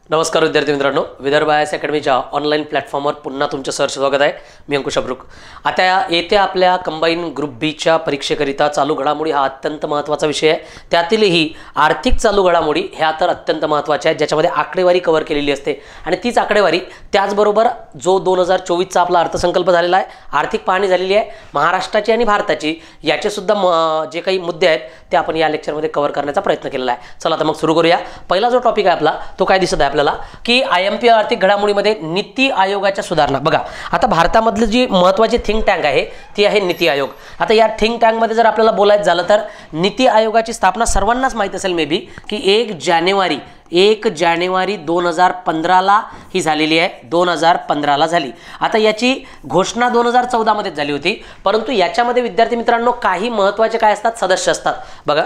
नमस्कार विद्यार्थी मित्रांनो, विदर्भ आय एस अकॅडमीच्या ऑनलाईन प्लॅटफॉर्मवर पुन्हा तुमचं सहर्ष स्वागत आहे. मी अंकुश अब्रुक. आता येत्या आपल्या कंबाईन ग्रुप बीच्या परीक्षेकरिता चालू घडामोडी हा अत्यंत महत्त्वाचा विषय आहे. त्यातीलही आर्थिक चालू घडामोडी ह्या तर अत्यंत महत्त्वाच्या आहेत, ज्याच्यामध्ये आकडेवारी कव्हर केलेली असते. आणि तीच आकडेवारी त्याचबरोबर जो 2024चा आपला अर्थसंकल्प झालेला आहे, आर्थिक पाहणी झालेली आहे महाराष्ट्राची आणि भारताची, याचे सुद्धा जे काही मुद्दे आहेत ते आपण या लेक्चरमध्ये कव्हर करण्याचा प्रयत्न केलेला आहे. चला तर मग सुरू करूया. पहिला जो टॉपिक आहे आपला तो काय दिसत आहे आपल्याला की IMP आर्थिक घडामोडीमध्ये नीती आयोगाच्या सुधारणा. बघा, आता भारतामधली जी महत्त्वाची थिंक टँक आहे ती आहे नीती आयोग. आता या थिंक टँकमध्ये जर आपल्याला बोलायचं झालं तर नीती आयोगाची स्थापना सर्वांनाच माहीत असेल मे बी की 1 जानेवारी 2015ला ही झालेली आहे. 2015ला झाली. आता याची घोषणा 2014 मध्येच झाली होती, परंतु याच्यामध्ये विद्यार्थी मित्रांनो काही महत्त्वाचे काय असतात, सदस्य असतात. बघा,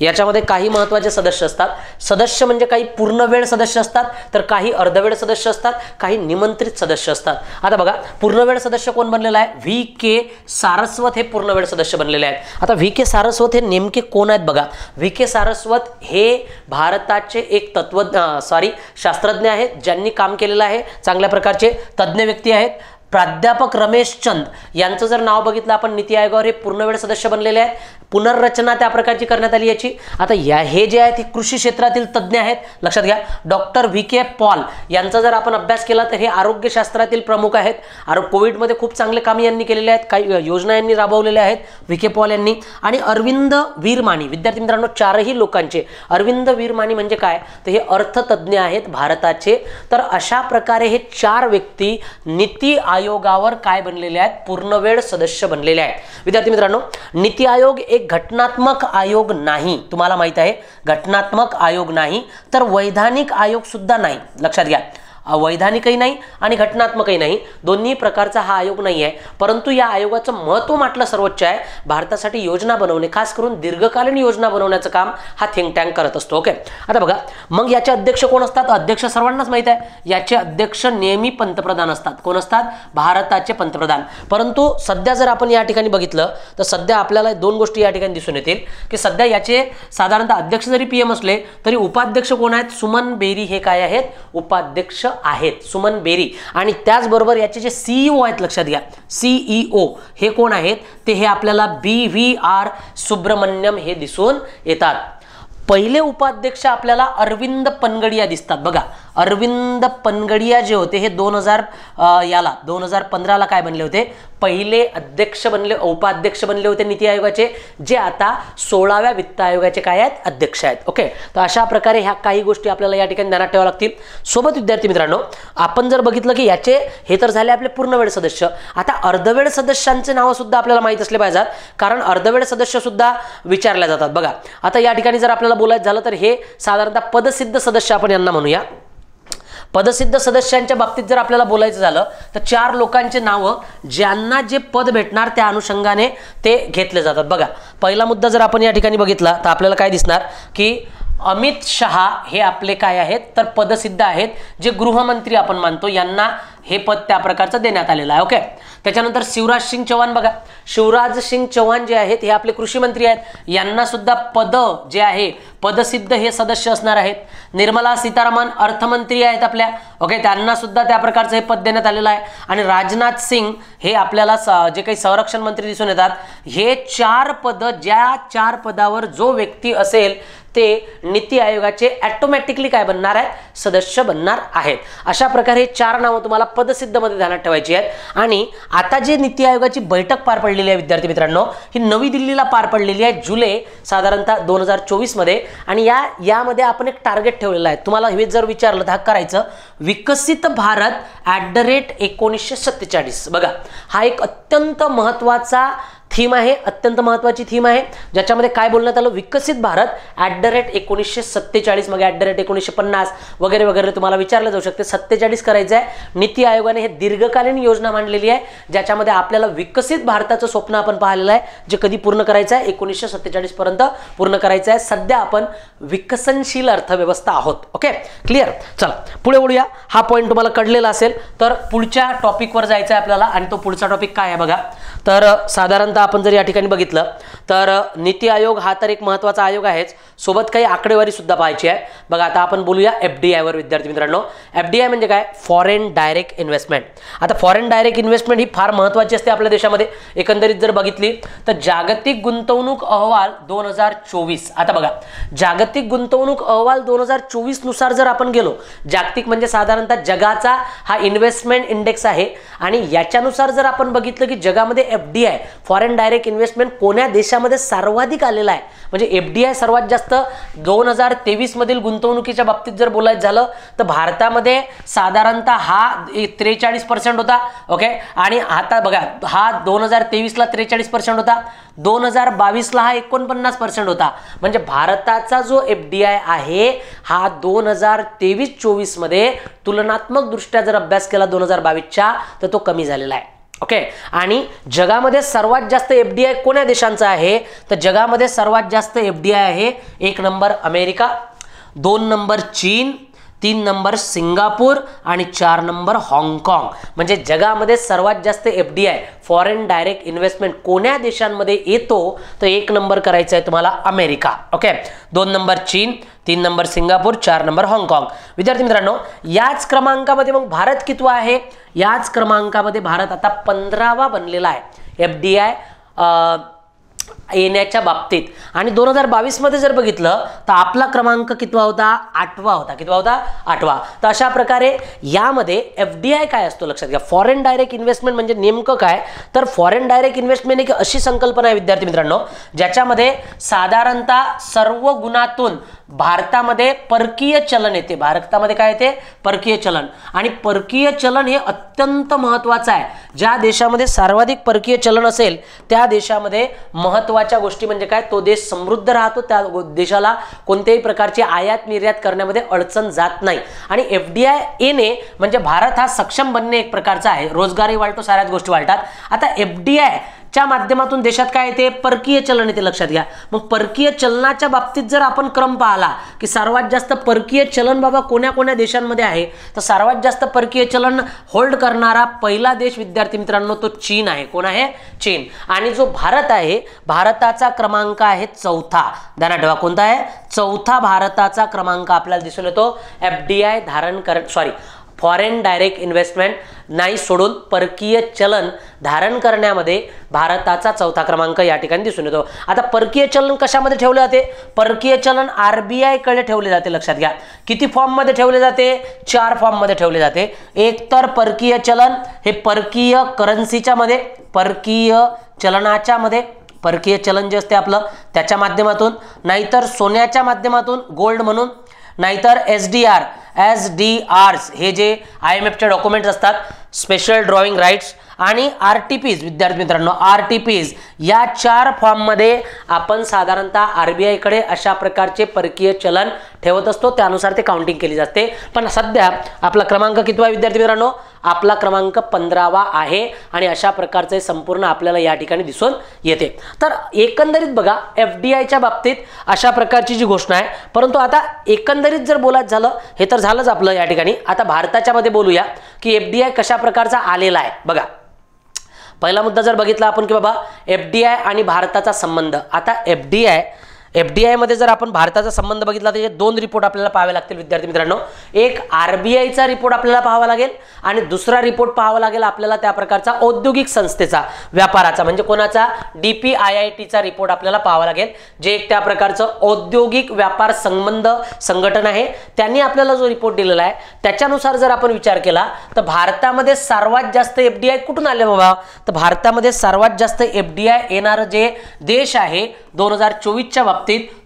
याच्यामध्ये काही महत्त्वाचे सदस्य असतात. सदस्य म्हणजे काही पूर्णवेळ सदस्य असतात, तर काही अर्धवेळ सदस्य असतात, काही निमंत्रित सदस्य असतात. आता बघा, पूर्णवेळ सदस्य कोण बनलेला आहे? VK सारस्वत हे पूर्णवेळ सदस्य बनलेले आहेत. आता VK सारस्वत हे नेमके कोण आहेत? बघा, VK सारस्वत हे भारताचे एक शास्त्रज्ञ आहेत, ज्यांनी काम केलेलं आहे. चांगल्या प्रकारचे तज्ज्ञ व्यक्ती आहेत. प्राध्यापक रमेश चंद यांचं जर नाव बघितलं आपण नीती आयोगावर, हे पूर्णवेळ सदस्य बनलेले आहेत. पुनर्रचना त्या प्रकारची करण्यात आली याची. आता हे जे आहेत हे कृषी क्षेत्रातील तज्ज्ञ आहेत, लक्षात घ्या. डॉक्टर VK पॉल यांचा जर आपण अभ्यास केला तर हे आरोग्यशास्त्रातील प्रमुख आहेत. कोविडमध्ये खूप चांगले काम यांनी केलेले आहेत, काही योजना यांनी राबवलेल्या आहेत VK पॉल यांनी. आणि अरविंद वीरमानी, विद्यार्थी मित्रांनो चारही लोकांचे. अरविंद वीरमानी म्हणजे काय, तर हे अर्थतज्ज्ञ आहेत भारताचे. तर अशा प्रकारे हे 4 व्यक्ती नीती आयोगावर काय बनलेले आहेत, पूर्णवेळ सदस्य बनलेले आहेत. विद्यार्थी मित्रांनो, नीती आयोग एक घटनात्मक आयोग नाही, तुम्हाला माहित आहे. घटनात्मक आयोग नाही, तर वैधानिक आयोग सुद्धा नाही, लक्षात घ्या. वैधानिकही नाही आणि घटनात्मकही नाही, दोन्ही प्रकारचा हा आयोग नाही आहे. परंतु या आयोगाचं महत्त्व म्हटलं सर्वोच्च आहे. भारतासाठी योजना बनवणे, खास करून दीर्घकालीन योजना बनवण्याचं काम हा थिंक टँक करत असतो. ओके, आता बघा, मग याचे अध्यक्ष कोण असतात? अध्यक्ष सर्वांनाच माहित आहे, याचे अध्यक्ष नेहमी पंतप्रधान असतात. कोण असतात? भारताचे पंतप्रधान. परंतु सध्या जर आपण या ठिकाणी बघितलं तर सध्या आपल्याला 2 गोष्टी या ठिकाणी दिसून येतील की सध्या याचे साधारणतः अध्यक्ष जरी PM असले तरी उपाध्यक्ष कोण आहेत? सुमन बेरी हे काय आहेत? उपाध्यक्ष आहेत, सुमन बेरी. आणि त्याचबरोबर याचे जे CEO आहेत, लक्षात घ्या, CEO हे कोण आहेत? ते हे आपल्याला BVR सुब्रमण्यम हे दिसून येतात. पहिले उपाध्यक्ष आपल्याला अरविंद पनगडिया दिसतात. बघा, अरविंद पनगडिया जे होते हे 2015ला काय बनले होते? पहिले अध्यक्ष बनले, उपाध्यक्ष बनले होते नीती आयोगाचे, जे आता 16व्या वित्त आयोगाचे काय आहेत? अध्यक्ष आहेत. ओके, तर अशा प्रकारे ह्या काही गोष्टी आपल्याला या ठिकाणी ध्यानात ठेवाव्या लागतील. सोबत विद्यार्थी मित्रांनो, आपण जर बघितलं की याचे हे तर झाले आपले पूर्णवेळ सदस्य. आता अर्धवेळ सदस्यांचे नावं सुद्धा आपल्याला माहीत असले पाहिजेत, कारण अर्धवेळ सदस्य सुद्धा विचारले जातात. बघा, आता या ठिकाणी जर आपल्याला बोलायचं झालं तर हे साधारणतः पदसिद्ध सदस्य आपण यांना म्हणूया. पदसिद्ध सदस्यांच्या बाबतीत जर आपल्याला बोलायचं झालं तर 4 लोकांचे नावं, ज्यांना जे पद भेटणार त्या अनुषंगाने ते घेतले जातात. बघा, पहिला मुद्दा जर आपण या ठिकाणी बघितला तर आपल्याला काय दिसणार की अमित शहा हे आपले काय आहेत, तर पदसिद्ध आहेत, जे गृहमंत्री आपण मानतो, यांना हे पद त्या प्रकारचं देण्यात आलेलं आहे. ओके, त्याच्यानंतर शिवराज सिंग चौहान, बघा, शिवराज सिंग चौहान जे आहेत हे आपले कृषी मंत्री आहेत, यांना सुद्धा पद जे आहे पदसिद्ध हे सदस्य असणार आहेत. निर्मला सीतारामन अर्थमंत्री आहेत आपल्या, ओके, त्यांना सुद्धा त्या प्रकारचं हे पद देण्यात आलेलं आहे. आणि राजनाथ सिंग हे आपल्याला जे काही संरक्षण मंत्री दिसून येतात, हे 4 पद, ज्या 4 पदावर जो व्यक्ती असेल ते नीती आयोगाचे ऑटोमॅटिकली काय बनणार आहेत? सदस्य बनणार आहेत. अशा प्रकारे 4 नावं तुम्हाला पदसिद्ध मध्ये ध्यानात ठेवायची आहेत. आणि आता जे नीती आयोगाची बैठक पार पडलेली आहे विद्यार्थी मित्रांनो, ही नवी दिल्लीला पार पडलेली आहे जुलै साधारणतः 2024 मध्ये. आणि यामध्ये आपण एक टार्गेट ठेवलेलं आहे. तुम्हाला हे जर विचारलं तर हा करायचं, विकसित भारत @1947. बघा, हा एक अत्यंत महत्त्वाचा थीम आहे, अत्यंत महत्त्वाची थीम आहे, ज्याच्यामध्ये काय बोलण्यात आलं, विकसित भारत @1947, मग @1950 वगैरे वगैरे तुम्हाला विचारलं जाऊ शकते. 47 करायचं आहे. नीती आयोगाने हे दीर्घकालीन योजना मांडलेली आहे, ज्याच्यामध्ये आपल्याला विकसित भारताचं स्वप्न आपण पाहिलेलं आहे, जे कधी पूर्ण करायचं आहे? 1947 पर्यंत पूर्ण करायचं आहे. सध्या आपण विकसनशील अर्थव्यवस्था आहोत. Okay, clear. चला पुढे वळूया. हा पॉईंट तुम्हाला कळलेला असेल तर पुढच्या टॉपिकवर जायचं आहे आपल्याला. आणि तो पुढचा टॉपिक काय आहे बघा, तर साधारणतः आपण जर या ठिकाणी बघितलं तर नीती आयोग हा तर एक महत्त्वाचा आयोग आहेच, सोबत काही आकडेवारी सुद्धा पाहायची आहे. बघा आता आपण बोलूया FDI वर विद्यार्थी मित्रांनो. FDI म्हणजे काय? Foreign direct investment. आता फॉरेन डायरेक्ट इन्व्हेस्टमेंट ही फार महत्त्वाची असते आपल्या देशामध्ये. एकंदरीत जर बघितली तर जागतिक गुंतवणूक अहवाल 2024, आता बघा जागतिक गुंतवणूक अहवाल 2024 नुसार जर आपण गेलो, जागतिक म्हणजे साधारणतः जगाचा हा इन्व्हेस्टमेंट इंडेक्स आहे, आणि याच्यानुसार जर आपण बघितलं की जगामध्ये FDI फॉरेन डायरेक्ट इन्व्हेस्टमेंट कोण्या देशामध्ये सर्वाधिक आलेला आहे, म्हणजे FDI सर्वात जास्त 2023 मधील गुंतवणुकीच्या बाबतीत जर बोलायचं झालं तर भारतामध्ये साधारणतः हा 43% होता. ओके, आणि आता बघा हा 2023 ला 43% होता, 2022 ला हा 49% होता. म्हणजे भारताचा जो FDI आहे हा 2023-24 मध्ये तुलनात्मक दृष्ट्या जर अभ्यास केला 2022च्या तर तो कमी झालेला आहे. ओके, आणि जगामध्ये सर्वात जास्त FDI कोण्या देशांचा आहे तर जगामध्ये सर्वात जास्त FDI आहे 1 नंबर अमेरिका, 2 नंबर चीन, 3 नंबर सिंगापूर आणि 4 नंबर हाँगकाँग. म्हणजे जगामध्ये सर्वात जास्त FDI फॉरेन डायरेक्ट इन्व्हेस्टमेंट कोण्या देशांमध्ये येतो तर 1 नंबर करायचा आहे तुम्हाला अमेरिका. ओके, 2 नंबर चीन, 3 नंबर सिंगापूर, 4 नंबर हाँगकाँग. विद्यार्थी मित्रांनो याच क्रमांकामध्ये मग भारत कितवा आहे? याच क्रमांकामध्ये भारत आता 15वा बनलेला आहे FDI येण्याच्या बाबतीत. आणि 2022 मध्ये जर बघितलं तर आपला क्रमांक कितवा होता? 8वा होता. कितवा होता? 8वा. तर अशा प्रकारे यामध्ये FDI काय असतो लक्षात घ्या. फॉरेन डायरेक्ट इन्व्हेस्टमेंट म्हणजे नेमकं काय तर फॉरेन डायरेक्ट इन्व्हेस्टमेंट एक अशी संकल्पना आहे विद्यार्थी मित्रांनो ज्याच्यामध्ये साधारणतः सर्व गुणातून भारतामध्ये परकीय चलन येते. भारतामध्ये काय येते? परकीय चलन. आणि परकीय चलन हे अत्यंत महत्त्वाचं आहे. ज्या देशामध्ये सर्वाधिक परकीय चलन असेल त्या देशामध्ये महत्त्वाच्या गोष्टी म्हणजे काय, तो देश समृद्ध राहतो, त्या देशाला कोणत्याही प्रकारची आयात निर्यात करण्यामध्ये अडचण जात नाही. आणि FDI येणे म्हणजे भारत हा सक्षम बनणे एक प्रकारचा आहे. रोजगारही वाढतो, साऱ्याच गोष्टी वाढतात. आता FDI च्या माध्यमातून देशात काय येते? परकीय चलन येते. लक्षात घ्या. मग परकीय चलनाच्या बाबतीत जर आपण क्रम पाहिला की सर्वात जास्त परकीय चलन बाबा कोण्या कोण्या देशांमध्ये आहे तर सर्वात जास्त परकीय चलन होल्ड करणारा पहिला देश विद्यार्थी मित्रांनो तो चीन आहे. कोण आहे? चीन. आणि जो भारत आहे भारताचा क्रमांक आहे 4था. ध्यानात ठेवा कोणता आहे? 4था भारताचा क्रमांक आपल्याला दिसून येतो FDI धारण फॉरेन डायरेक्ट इन्व्हेस्टमेंट नाही सोडून परकीय चलन धारण करण्यामध्ये भारताचा 4था क्रमांक या ठिकाणी दिसून येतो. आता परकीय चलन कशामध्ये ठेवले जाते? परकीय चलन RBI कडे ठेवले जाते. लक्षात घ्या. किती फॉर्म मध्ये ठेवले जाते? 4 फॉर्म मध्ये ठेवले जाते. एक तर परकीय चलन हे परकीय करन्सीच्या मध्ये, परकीय चलनाच्या मध्ये, परकीय चलन जे असते आपलं त्याच्या माध्यमातून, नाहीतर सोन्याच्या माध्यमातून गोल्ड म्हणून, नाहीतर SDRs हे जे IMFचे डॉक्युमेंट्स असतात, स्पेशल ड्रॉइंग राईट्स, आणि RTPs विद्यार्थी मित्रांनो RTPs या 4 फॉर्ममध्ये आपण साधारणतः RBI कडे अशा प्रकारचे परकीय चलन ठेवत असतो. त्यानुसार ते काउंटिंग केली जाते. पण सध्या आपला क्रमांक कितवा आहे विद्यार्थी मित्रांनो? आपला क्रमांक 15वा आहे. आणि अशा प्रकारचे संपूर्ण आपल्याला या ठिकाणी दिसून येते. तर एकंदरीत बघा FDIच्या बाबतीत अशा प्रकारची जी घोषणा आहे. परंतु आता एकंदरीत जर बोलायचं झालं हे तर झालंच आपलं या ठिकाणी. आता भारताच्या मध्ये बोलूया की FDI कशा प्रकारचा आलेला आहे. बघा पहिला मुद्दा जर बघितला आपण की बाबा FDI आणि भारताचा संबंध. आता FDI मध्ये जर आपण भारताचा संबंध बघितला तर 2 रिपोर्ट आपल्याला पाहावे लागतील विद्यार्थी मित्रांनो. एक RBIचा रिपोर्ट आपल्याला पाहावा लागेल आणि दुसरा रिपोर्ट पाहावा लागेल आपल्याला त्या प्रकारचा औद्योगिक संस्थेचा, व्यापाराचा म्हणजे कोणाचा? DPIITचा रिपोर्ट आपल्याला पाहावा लागेल, जे एक त्या प्रकारचं औद्योगिक व्यापार संबंध संघटन आहे. त्यांनी आपल्याला जो रिपोर्ट दिलेला आहे त्याच्यानुसार जर आपण विचार केला तर भारतामध्ये सर्वात जास्त FDI कुठून आले बाबा? तर भारतामध्ये सर्वात जास्त FDI येणारं जे देश आहे 2024च्या बाबतीत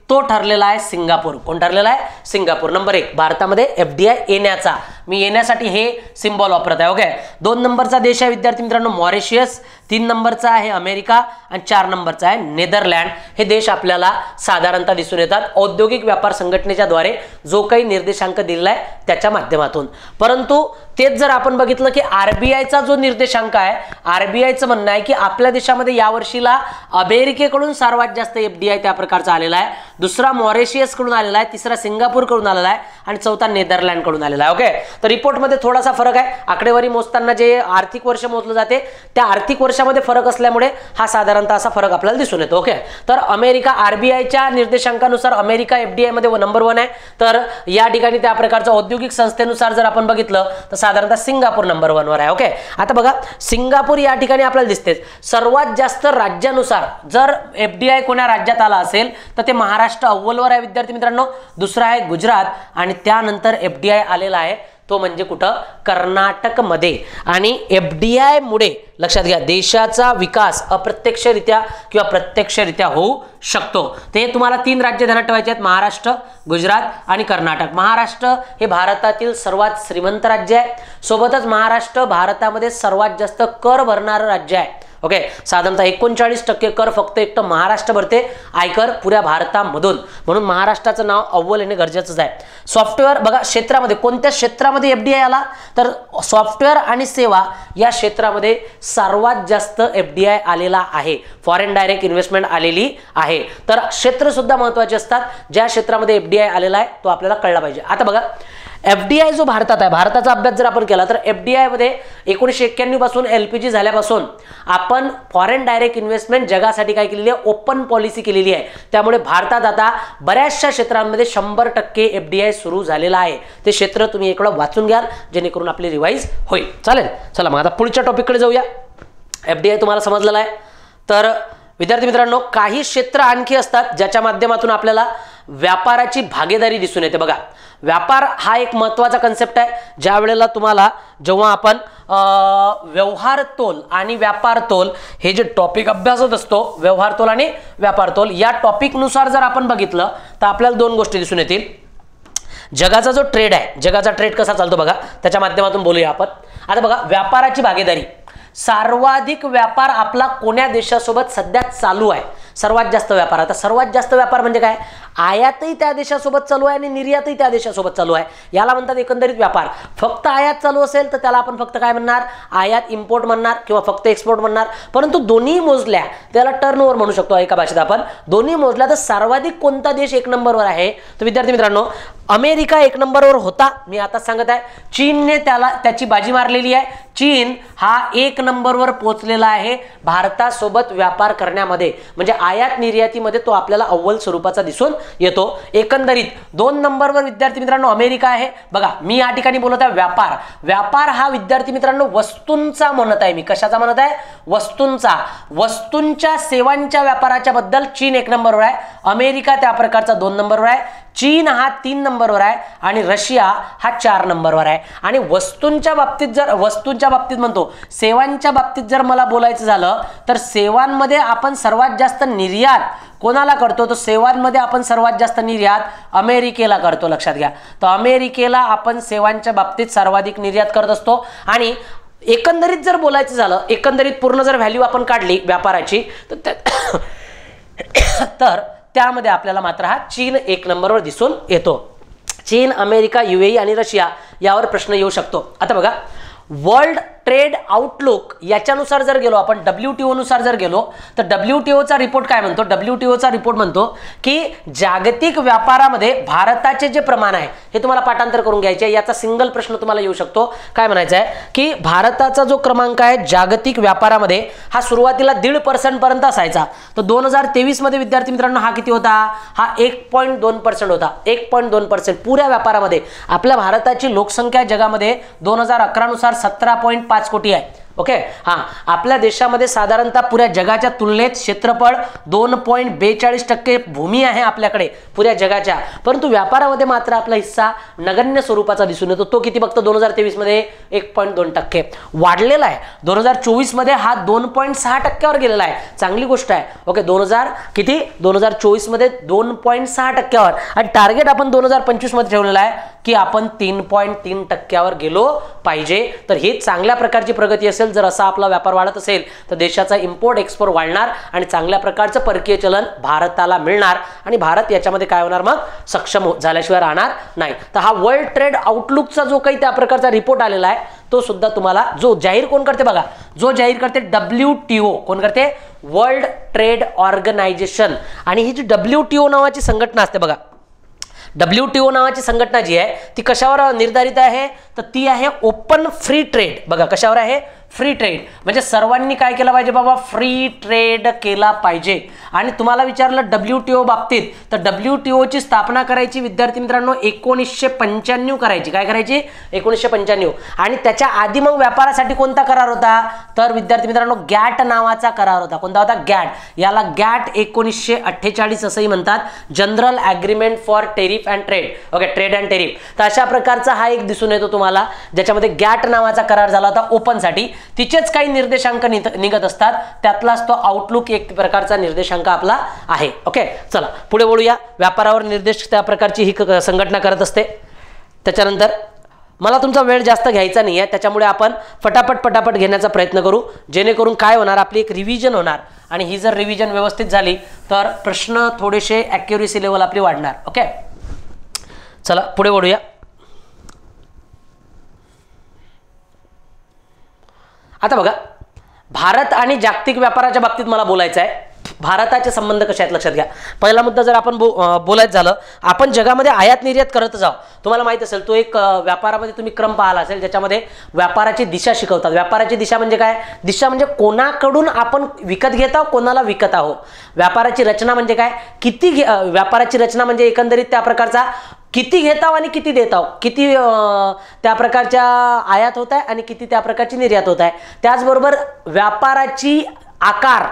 तो ठरलेला आहे सिंगापूर. कोण ठरलेला आहे? सिंगापूर. नंबर 1 भारतामध्ये FDI येण्याचा. मी येण्यासाठी हे सिंबॉल वापरत आहे. ओके. 2 नंबरचा देश आहे विद्यार्थी मित्रांनो मॉरिशियस, 3 नंबरचा आहे अमेरिका आणि 4 नंबरचा आहे नेदरलँड. हे देश आपल्याला साधारणतः दिसून येतात औद्योगिक व्यापार संघटनेच्या द्वारे जो काही निर्देशांक दिलेला आहे त्याच्या माध्यमातून. परंतु तेच जर आपण बघितलं की RBIचा जो निर्देशांक आहे, RBIचं म्हणणं आहे की आपल्या देशामध्ये यावर्षीला अमेरिकेकडून सर्वात जास्त FDI त्या प्रकारचा आलेला आहे. दुसरा मॉरिशियस कडून आलेला आहे, तिसरा सिंगापूर कडून आलेला आहे आणि चौथा नेदरलँड कडून आलेला आहे. ओके, तर रिपोर्टमध्ये थोडासा फरक आहे. आकडेवारी मोजताना जे आर्थिक वर्ष मोजलं जाते त्या आर्थिक वर्षामध्ये फरक असल्यामुळे हा साधारणतः असा फरक आपल्याला दिसून येतो. ओके, तर अमेरिका आरबीआयच्या निर्देशांकानुसार अमेरिका एफडीआय मध्ये नंबर 1 आहे. तर या ठिकाणी त्या प्रकारच्या औद्योगिक संस्थेनुसार जर आपण बघितलं तर साधारणतः सिंगापूर नंबर 1 वर आहे. ओके, आता बघा सिंगापूर या ठिकाणी आपल्याला दिसते सर्वात जास्त राज्यानुसार जर एफडीआय कोणा राज्यात आला असेल तर ते महाराष्ट्र अव्वलवर आहे विद्यार्थी मित्रांनो. दुसरा आहे गुजरात आणि त्यानंतर एफडीआय आलेला आहे तो म्हणजे कुठं कर्नाटक मध्ये. आणि एफडीआय मुळे लक्षात घ्या देशाचा विकास अप्रत्यक्षरित्या किंवा प्रत्यक्षरित्या होऊ शकतो. ते तुम्हाला 3 राज्य ध्यानात ठेवायचे आहेत, महाराष्ट्र, गुजरात आणि कर्नाटक. महाराष्ट्र हे भारतातील सर्वात श्रीमंत राज्य आहे. सोबतच महाराष्ट्र भारतामध्ये सर्वात जास्त कर भरणारं राज्य आहे. ओके, साधारणतः 39% कर फक्त एकटं महाराष्ट्र भरते आयकर पुऱ्या भारतामधून, म्हणून महाराष्ट्राचं नाव अव्वल येणे गरजेचंच आहे. सॉफ्टवेअर बघा क्षेत्रामध्ये कोणत्या क्षेत्रामध्ये एफडीआय आला तर सॉफ्टवेअर आणि सेवा या क्षेत्रामध्ये सर्वात जास्त एफडीआय आलेला आहे. फॉरेन डायरेक्ट इन्व्हेस्टमेंट आलेली आहे. तर क्षेत्र सुद्धा महत्त्वाचे असतात. ज्या क्षेत्रामध्ये एफडीआय आलेला आहे तो आपल्याला कळला पाहिजे. आता बघा एफडीआय जो भारतात आहे, भारताचा अभ्यास जर आपण केला तर एफडीआय मध्ये 1991 पासून एलपीजी झाल्यापासून आपण फॉरेन डायरेक्ट इन्व्हेस्टमेंट जगासाठी काय केलेली आहे, ओपन पॉलिसी केलेली आहे. त्यामुळे भारतात आता बऱ्याचशा क्षेत्रांमध्ये 100% एफडीआय सुरू झालेला आहे. ते क्षेत्र तुम्ही इकडे वाचून घ्याल जेणेकरून आपली रिवाइज होईल. चालेल, चला मग आता पुढच्या टॉपिककडे जाऊया. एफडीआय तुम्हाला समजलेला आहे. तर विद्यार्थी मित्रांनो काही क्षेत्र आणखी असतात ज्याच्या माध्यमातून आपल्याला व्यापाराची भागीदारी दिसून येते. बघा व्यापार हा एक महत्त्वाचा कन्सेप्ट आहे. ज्या वेळेला तुम्हाला जेव्हा आपण व्यवहार तोल आणि व्यापार तोल हे जे टॉपिक अभ्यासत असतो, व्यवहार तोल आणि व्यापार तोल या टॉपिकनुसार जर आपण बघितलं तर आपल्याला 2 गोष्टी दिसून येतील. जगाचा जो ट्रेड आहे, जगाचा ट्रेड कसा चालतो बघा त्याच्या माध्यमातून बोलूया आपण. आता बघा व्यापाराची भागीदारी, सर्वाधिक व्यापार आपला कोण्या देशासोबत सध्या चालू आहे, सर्वात जास्त व्यापार. आता सर्वात जास्त व्यापार म्हणजे काय, आयातही त्या देशासोबत चालू आहे आणि निर्यातही त्या देशासोबत चालू आहे, याला म्हणतात एकंदरीत व्यापार. फक्त आयात चालू असेल तर त्याला आपण फक्त काय म्हणणार, आयात इम्पोर्ट म्हणणार किंवा फक्त एक्सपोर्ट म्हणणार. परंतु दोन्ही मोजल्या त्याला टर्नओव्हर म्हणू शकतो एका भाषेत आपण. दोन्ही मोजल्या तर सर्वाधिक कोणता देश 1 नंबरवर आहे तर विद्यार्थी मित्रांनो अमेरिका 1 नंबरवर होता, मी आता सांगत आहे. चीनने त्याची बाजी मारलेली आहे. चीन हा 1 नंबरवर पोहोचलेला आहे भारतासोबत व्यापार करण्यामध्ये, म्हणजे आयात निर्यातीमध्ये तो आपल्याला अव्वल स्वरूपाचा दिसून येतो. एकंदरीत 2 नंबरवर विद्यार्थी मित्रांनो अमेरिका आहे. बघा मी या ठिकाणी बोलत आहे व्यापार. व्यापार हा विद्यार्थी मित्रांनो वस्तूंचा म्हणत आहे मी. कशाचा म्हणत आहे, वस्तूंचा. वस्तूंच्या सेवांच्या व्यापाराच्या बद्दल चीन 1 नंबरवर आहे, अमेरिका त्या प्रकारचा 2 नंबरवर आहे, चीन हा 3 नंबरवर आहे आणि रशिया हा 4 नंबरवर आहे. आणि वस्तूंच्या बाबतीत म्हणतो, सेवांच्या बाबतीत जर मला बोलायचं झालं तर सेवांमध्ये आपण सर्वात जास्त निर्यात कोणाला करतो, तर सेवांमध्ये आपण सर्वात जास्त निर्यात अमेरिकेला करतो. लक्षात घ्या, तर अमेरिकेला आपण सेवांच्या बाबतीत सर्वाधिक निर्यात करत असतो. आणि एकंदरीत जर बोलायचं झालं, एकंदरीत पूर्ण जर व्हॅल्यू आपण काढली व्यापाराची तर त्यामध्ये आपल्याला मात्र हा चीन 1 नंबरवर दिसून येतो. चीन, अमेरिका, यूएई आणि रशिया यावर प्रश्न येऊ शकतो. आता बघा वर्ल्ड ट्रेड आउटलुक याच्यानुसार जर गेलो आपण, WTO नुसार जर गेलो तर WTOचा रिपोर्ट काय म्हणतो, WTOचा रिपोर्ट म्हणतो की जागतिक व्यापारामध्ये भारताचे जे प्रमाण आहे हे तुम्हाला पाठांतर करून घ्यायचे आहे. याचा सिंगल प्रश्न तुम्हाला येऊ शकतो. काय म्हणायचं आहे की भारताचा जो क्रमांक आहे जागतिक व्यापारामध्ये हा सुरुवातीला 1.5% पर्यंत असायचा. तर 2023 मध्ये विद्यार्थी मित्रांनो हा किती होता, हा 1.2% होता. 1.2% पुऱ्या व्यापारामध्ये. आपल्या भारताची लोकसंख्या जगामध्ये 2011 नुसार 17.5 कोटी आहे. ओके, हां आपल्या देशामध्ये साधारणतः पुऱ्या जगाच्या तुलनेत क्षेत्रफळ 2.42% भूमी आहे आपल्याकडे पुऱ्या जगाच्या. परंतु व्यापारामध्ये मात्र आपला हिस्सा नगण्य स्वरूपाचा दिसून येतो. तो किती फक्त 2023 मध्ये 1.2% वाढलेला आहे. 2024 मध्ये हा 2.6% गेलेला आहे. चांगली गोष्ट आहे. ओके, 2024 मध्ये 2.6% आणि टार्गेट आपण 2025 मध्ये ठेवलेला आहे की आपण 3.3% गेलो पाहिजे. तर ही चांगल्या प्रकारची प्रगती असेल. जर असा आपला व्यापार वाढत असेल तर देशाचा इम्पोर्ट एक्सपोर्ट वाढणार आणि चांगल्या प्रकारचं परकीय चलन भारताला मिळणार आणि भारत याच्यामध्ये काय होणार मग सक्षम झाल्याशिवाय राहणार नाही. तर हा वर्ल्ड ट्रेड आउटलुकचा जो काही त्या प्रकारचा रिपोर्ट आलेला आहे तो सुद्धा तुम्हाला, जो जाहीर कोण करते बघा, जो जाहीर करते WTO. कोण करते, वर्ल्ड ट्रेड ऑर्गनायझेशन. आणि ही जी WTO नावाची संघटना असते बघा, WTO नावाची संघटना जी आहे ती कशावर निर्धारित आहे, तर ती आहे ओपन फ्री ट्रेड. बघा कशावर आहे, फ्री ट्रेड. म्हणजे सर्वांनी काय केलं पाहिजे बाबा, फ्री ट्रेड केला पाहिजे. आणि तुम्हाला विचारलं WTO बाबतीत, तर WTO ची स्थापना करायची विद्यार्थी मित्रांनो 1995 करायची. काय करायची, 1995. आणि त्याच्या आधी मग व्यापारासाठी कोणता करार होता, तर विद्यार्थी मित्रांनो गॅट नावाचा करार होता. कोणता होता, गॅट. याला गॅट 1948 असंही म्हणतात, general agreement for tariff and trade. Okay, trade and tariff. तर अशा प्रकारचा हा एक दिसून येतो तुम्हाला, ज्याच्यामध्ये गॅट नावाचा करार झाला होता ओपनसाठी. तिचेच काही निर्देशांक निघत असतात, त्यातलाच तो आउटलुक एक प्रकारचा निर्देशांक आपला आहे. ओके, चला पुढे बोलूया. व्यापारावर निर्देश त्या प्रकारची ही संघटना करत असते. त्याच्यानंतर मला तुमचा वेळ जास्त घ्यायचा नाही आहे, त्याच्यामुळे आपण फटाफट घेण्याचा प्रयत्न करू, जेणेकरून काय होणार, आपली एक रिव्हिजन होणार. आणि ही जर रिव्हिजन व्यवस्थित झाली तर प्रश्न थोडेसे ॲक्युरेसी लेवल आपली वाढणार. ओके, चला पुढे बोलूया. आता बघा, भारत आणि जागतिक व्यापाराच्या बाबतीत मला बोलायचं आहे. भारताचे संबंध कसे आहेत लक्षात घ्या. पहिला मुद्दा जर आपण बोलायचं झालं, आपण जगामध्ये आयात निर्यात करत जाऊ. तुम्हाला माहित असेल, तो एक व्यापारामध्ये तुम्ही क्रम पाहिला असेल, ज्याच्यामध्ये व्यापाराची दिशा शिकवतात. व्यापाराची दिशा म्हणजे काय, दिशा म्हणजे कोणाकडून आपण विकत घेत आहोत, कोणाला विकत आहोत. व्यापाराची रचना म्हणजे काय, किती व्यापाराची रचना म्हणजे एकंदरीत त्या प्रकारचा किती घेताव आणि किती देताव, किती त्या प्रकारच्या आयात होत आहे आणि किती त्या प्रकारची निर्यात होत आहे. त्याचबरोबर व्यापाराची आकार,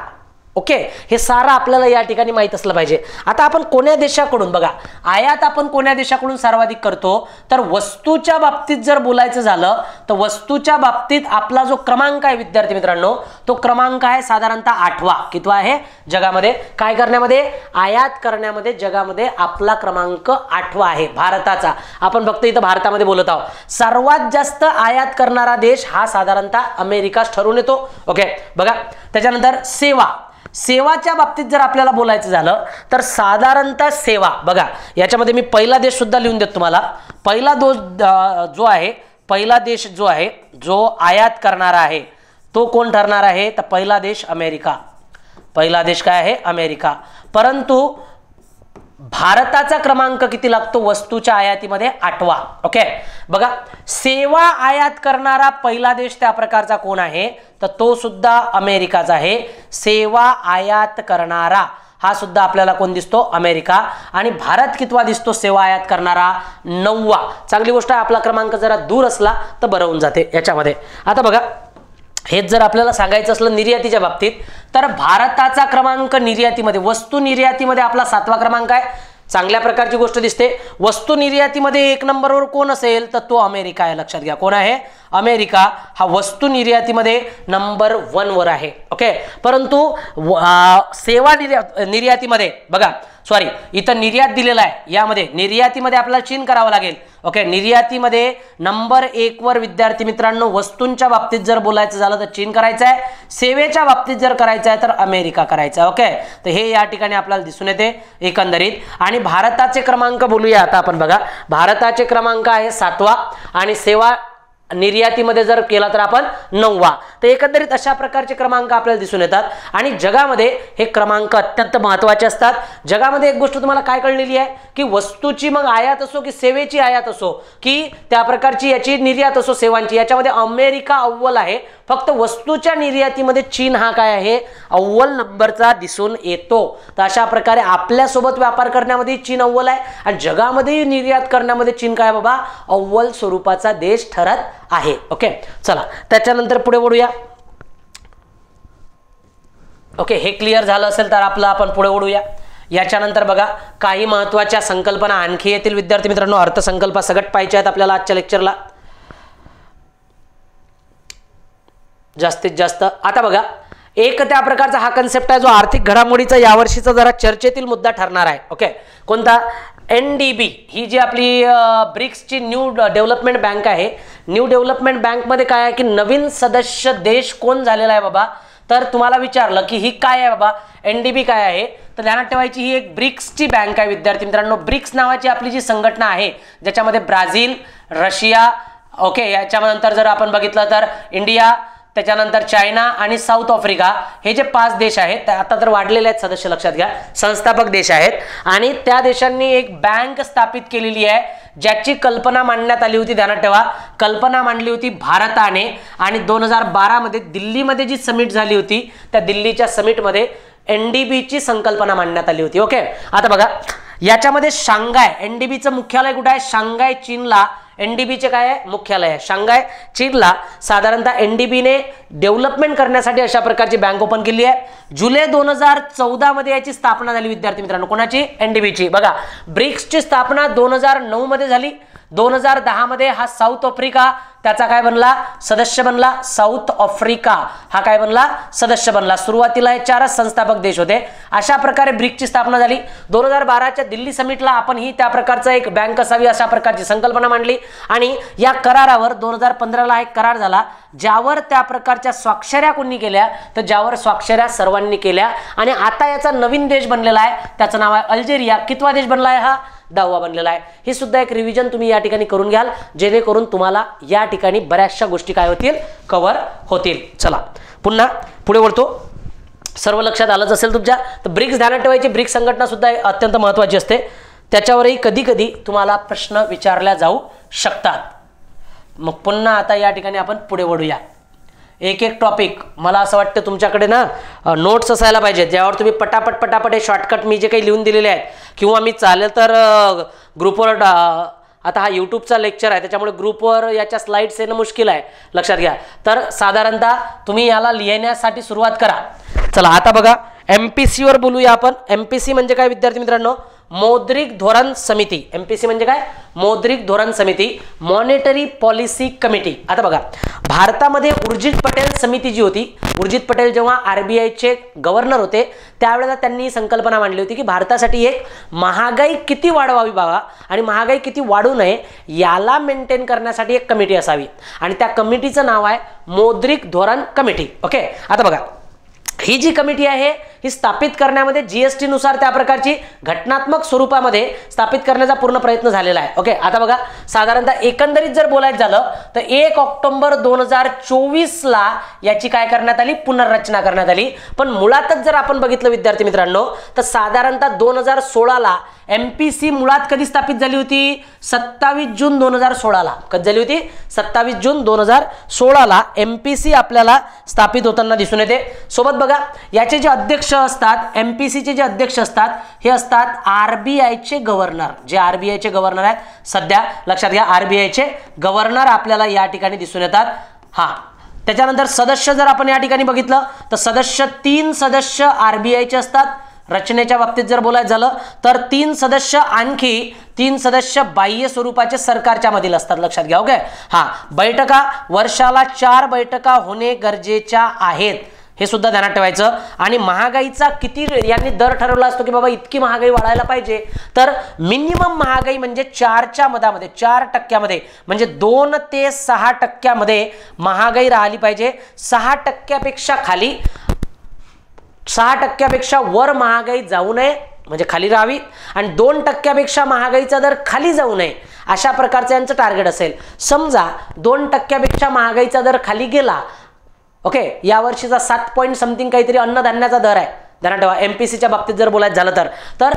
ओके, हे सारं आपल्याला या ठिकाणी माहित असलं पाहिजे. आता आपण कोण्या देशाकडून, बघा आयात आपण कोण्या देशाकडून सर्वाधिक करतो, तर वस्तूच्या बाबतीत जर बोलायचं झालं तर वस्तूच्या बाबतीत आपला जो क्रमांक आहे विद्यार्थी मित्रांनो, तो क्रमांक आहे साधारणतः 8वा. कितवा आहे जगामध्ये, काय करण्यामध्ये, आयात करण्यामध्ये जगामध्ये आपला क्रमांक 8वा आहे भारताचा. आपण फक्त इथं भारतामध्ये बोलत आहोत. सर्वात जास्त आयात करणारा देश हा साधारणतः अमेरिकाच ठरून येतो. ओके, बघा त्याच्यानंतर सेवाच्या बाबतीत जर आपल्याला बोलायचं झालं तर साधारणतः सेवा, बघा याच्यामध्ये मी पहिला देश सुद्धा लिहून देतो तुम्हाला. पहिला देश जो आहे जो आयात करणारा आहे तो कोण ठरणार आहे, तर पहिला देश अमेरिका. पहिला देश काय आहे, अमेरिका. परंतु भारताचा क्रमांक किती लागतो वस्तूच्या आयातीमध्ये, 8वा. ओके, बघा सेवा आयात करणारा पहिला देश त्या प्रकारचा कोण आहे, तर तो सुद्धा अमेरिकाचा आहे. सेवा आयात करणारा हा सुद्धा आपल्याला कोण दिसतो, अमेरिका. आणि भारत कितवा दिसतो सेवा आयात करणारा, 9वा. चांगली गोष्ट आहे, आपला क्रमांक जरा दूर असला तर बरं होऊन जाते याच्यामध्ये. आता बघा, हेच जर आपल्याला सांगायचं असलं निर्यातीच्या बाबतीत, तर भारताचा क्रमांक निर्यातीमध्ये, वस्तू निर्यातीमध्ये आपला 7वा क्रमांक आहे. चांगल्या प्रकारची गोष्ट दिसते. वस्तू निर्यातीमध्ये 1 नंबरवर कोण असेल, तर तो अमेरिका आहे. लक्षात घ्या, कोण आहे, अमेरिका हा वस्तू निर्यातीमध्ये नंबर 1 वर आहे. ओके, परंतु सेवा निर्यातीमध्ये बघा, सॉरी इथं निर्यात दिलेला आहे, यामध्ये निर्यातीमध्ये आपल्याला चीन करावं लागेल. ओके, निर्यातीमध्ये नंबर 1 वर विद्यार्थी मित्रांनो वस्तूंच्या बाबतीत जर बोलायचं झालं तर चीन करायचं आहे. सेवेच्या बाबतीत जर करायचं आहे तर अमेरिका करायचं आहे. ओके, तर हे या ठिकाणी आपल्याला दिसून येते एकंदरीत. आणि भारताचे क्रमांक बोलूया आता आपण. बघा भारताचे क्रमांक आहे 7वा आणि सेवा निर्यातीमध्ये जर केला तर आपण 9वा. तर एकंदरीत अशा प्रकारचे क्रमांक आपल्याला दिसून येतात. आणि जगामध्ये हे क्रमांक अत्यंत महत्त्वाचे असतात. जगामध्ये एक गोष्ट तुम्हाला काय कळलेली आहे, की वस्तूची मग आयात असो की सेवेची आयात असो की त्या प्रकारची याची निर्यात असो सेवांची, याच्यामध्ये अमेरिका अव्वल आहे. फक्त वस्तूच्या निर्यातीमध्ये चीन हा काय आहे, अव्वल नंबरचा दिसून येतो. तर अशा प्रकारे आपल्यासोबत व्यापार करण्यामध्ये चीन अव्वल आहे आणि जगामध्ये निर्यात करण्यामध्ये चीन काय बाबा, अव्वल स्वरूपाचा देश ठरत आहे. ओके, चला त्याच्यानंतर पुढे वळूया. ओके, हे क्लिअर झालं असेल तर आपण पुढे वळूया. याच्यानंतर बघा काही महत्त्वाच्या संकल्पना आणखी येतील विद्यार्थी मित्रांनो. अर्थसंकल्प सगट पाहिजे आहेत आपल्याला आजच्या लेक्चरला जास्तीत जास्त. आता बघा एक त्या प्रकारचा हा कन्सेप्ट आहे जो आर्थिक घडामोडीचा यावर्षीचा जरा चर्चेतील मुद्दा ठरणार आहे. ओके, कोणता, NDB ही जी आपली ब्रिक्सची न्यू डेव्हलपमेंट बँक आहे. न्यू डेव्हलपमेंट बँकमध्ये काय आहे की नवीन सदस्य देश कोण झालेला आहे बाबा, तर तुम्हाला विचारलं की ही काय आहे बाबा, NDB काय आहे, तर ध्यानात ठेवायची ही एक ब्रिक्सची बँक आहे विद्यार्थी मित्रांनो. ब्रिक्स नावाची आपली जी संघटना आहे ज्याच्यामध्ये ब्राझील, रशिया, ओके, याच्यानंतर जर आपण बघितलं तर इंडिया, त्याच्यानंतर चायना आणि साऊथ आफ्रिका हे जे 5 देश आहेत आता तर वाढलेले आहेत सदस्य, लक्षात घ्या, संस्थापक देश आहेत. आणि त्या देशांनी एक बँक स्थापित केलेली आहे ज्याची कल्पना मांडण्यात आली होती. ध्यानात ठेवा, कल्पना मांडली होती भारताने. आणि 2012 मध्ये दिल्लीमध्ये जी समिट झाली होती त्या दिल्लीच्या समिटमध्ये NDB ची संकल्पना मांडण्यात आली होती. ओके, आता बघा याच्यामध्ये शांघाय, NDBचं मुख्यालय कुठे आहे? शांघाय चीनला NDBचे काय आहे? मुख्यालय आहे शांघाय चीनला. साधारणतः NDB ने डेव्हलपमेंट करण्यासाठी अशा प्रकारची बँक ओपन केली आहे. जुलै 2014 मध्ये याची स्थापना झाली विद्यार्थी मित्रांनो. कोणाची? NDBची. बघा ब्रिक्सची स्थापना 2009 मध्ये झाली. 2010 मध्ये हा साऊथ आफ्रिका त्याचा काय बनला? सदस्य बनला. साऊथ आफ्रिका हा काय बनला? सदस्य बनला. सुरुवातीला हे 4च संस्थापक देश होते. अशा प्रकारे ब्रिक्सची स्थापना झाली. 2012च्या दिल्ली समिटला आपण ही त्या प्रकारचा एक बँक असावी अशा प्रकारची संकल्पना मांडली. आणि या करारावर 2015ला एक करार झाला ज्यावर त्या प्रकारच्या स्वाक्षऱ्या कोणी केल्या? तर ज्यावर स्वाक्षऱ्या सर्वांनी केल्या. आणि आता याचा नवीन देश बनलेला आहे, त्याचं नाव आहे अल्जेरिया. कितवा देश बनला आहे हा? 10वा बनलेला आहे. हे सुद्धा एक रिव्हिजन तुम्ही या ठिकाणी करून घ्याल जेणेकरून तुम्हाला या ठिकाणी बऱ्याचशा गोष्टी काय होतील? कव्हर होतील. चला पुन्हा पुढे वळतो. सर्व लक्षात आलंच असेल तुमच्या. तर ब्रिक्स ध्यानात ठेवायची. ब्रिक्स संघटना सुद्धा अत्यंत महत्त्वाची असते. त्याच्यावरही कधी कधी तुम्हाला प्रश्न विचारल्या जाऊ शकतात. मग पुन्हा आता या ठिकाणी आपण पुढे वळूया. एक एक टॉपिक मला असं वाटतं तुमच्याकडे ना नोट्स असायला पाहिजेत ज्यावर तुम्ही पटापट हे शॉर्टकट मी जे काही लिहून दिलेले आहेत किंवा मी चालेल तर ग्रुपवर आता हा यूट्यूबचा लेक्चर आहे त्याच्यामुळे ग्रुपवर याच्या स्लाइड्स येणं मुश्किल आहे, लक्षात घ्या. तर साधारणतः तुम्ही याला लिहिण्यासाठी सुरुवात करा. चला आता बघा MPC वर बोलूया आपण. MPC म्हणजे काय विद्यार्थी मित्रांनो? मौद्रिक धोरण समिती. MPC म्हणजे काय? मौद्रिक धोरण समिती, मॉनिटरी पॉलिसी कमिटी. आता बघा भारतामध्ये उर्जित पटेल समिती जी होती, उर्जित पटेल जेव्हा RBIचे गव्हर्नर होते त्यावेळेला त्यांनी संकल्पना मांडली होती की भारतासाठी एक महागाई किती वाढवावी बाबा आणि महागाई किती वाढू नये याला मेंटेन करण्यासाठी एक कमिटी असावी. आणि त्या कमिटीचं नाव आहे मौद्रिक धोरण कमिटी. ओके, आता बघा ही जी कमिटी आहे ही स्थापित करण्यामध्ये GST नुसार त्या प्रकारची घटनात्मक स्वरूपामध्ये स्थापित करण्याचा पूर्ण प्रयत्न झालेला आहे. ओके, आता बघा साधारणतः एकंदरीत जर बोलायचं झालं तर 1 ऑक्टोबर 2024ला याची काय करण्यात आली? पुनर्रचना करण्यात आली. पण मुळातच जर आपण बघितलं विद्यार्थी मित्रांनो तर साधारणतः 2016ला MPC मुळात कधी स्थापित झाली होती? 27 जून 2016ला. कधी झाली होती? 27 जून 2016ला MPC आपल्याला स्थापित होताना दिसून येते. सोबत बघा याचे जे अध्यक्ष असतात, MPCचे जे अध्यक्ष असतात हे असतात RBIचे गव्हर्नर. जे RBIचे गव्हर्नर आहेत सध्या लक्षात घ्या, RBIचे गव्हर्नर आपल्याला या ठिकाणी दिसून येतात. हा त्याच्यानंतर सदस्य जर आपण या ठिकाणी बघितलं तर सदस्य 3 सदस्य RBIचे असतात. रचनेच्या बाबतीत जर बोलायचं झालं तर 3 सदस्य आणखी 3 सदस्य बाह्य स्वरूपाचे सरकारच्या मधील असतात, लक्षात घ्या. ओके, हा बैठका वर्षाला 4 बैठका होणे गरजेच्या आहेत हे सुद्धा ध्यानात ठेवायचं. आणि महागाईचा किती यांनी दर ठरवला असतो की बाबा इतकी महागाई वाढायला पाहिजे तर मिनिमम महागाई म्हणजे 4च्या मधामध्ये 4% म्हणजे 2 ते 6% महागाई राहिली पाहिजे. 6% खाली 6% वर महागाई जाऊ नये म्हणजे खाली राहावी आणि 2% महागाईचा दर खाली जाऊ नये अशा प्रकारचं यांचं टार्गेट असेल. समजा 2% महागाईचा दर खाली गेला, ओके, या वर्षीचा 7 पॉइंट समथिंग काहीतरी अन्नधान्याचा दर आहे ध्यानात ठेवा. MPCच्या बाबतीत जर बोलायचं झालं तर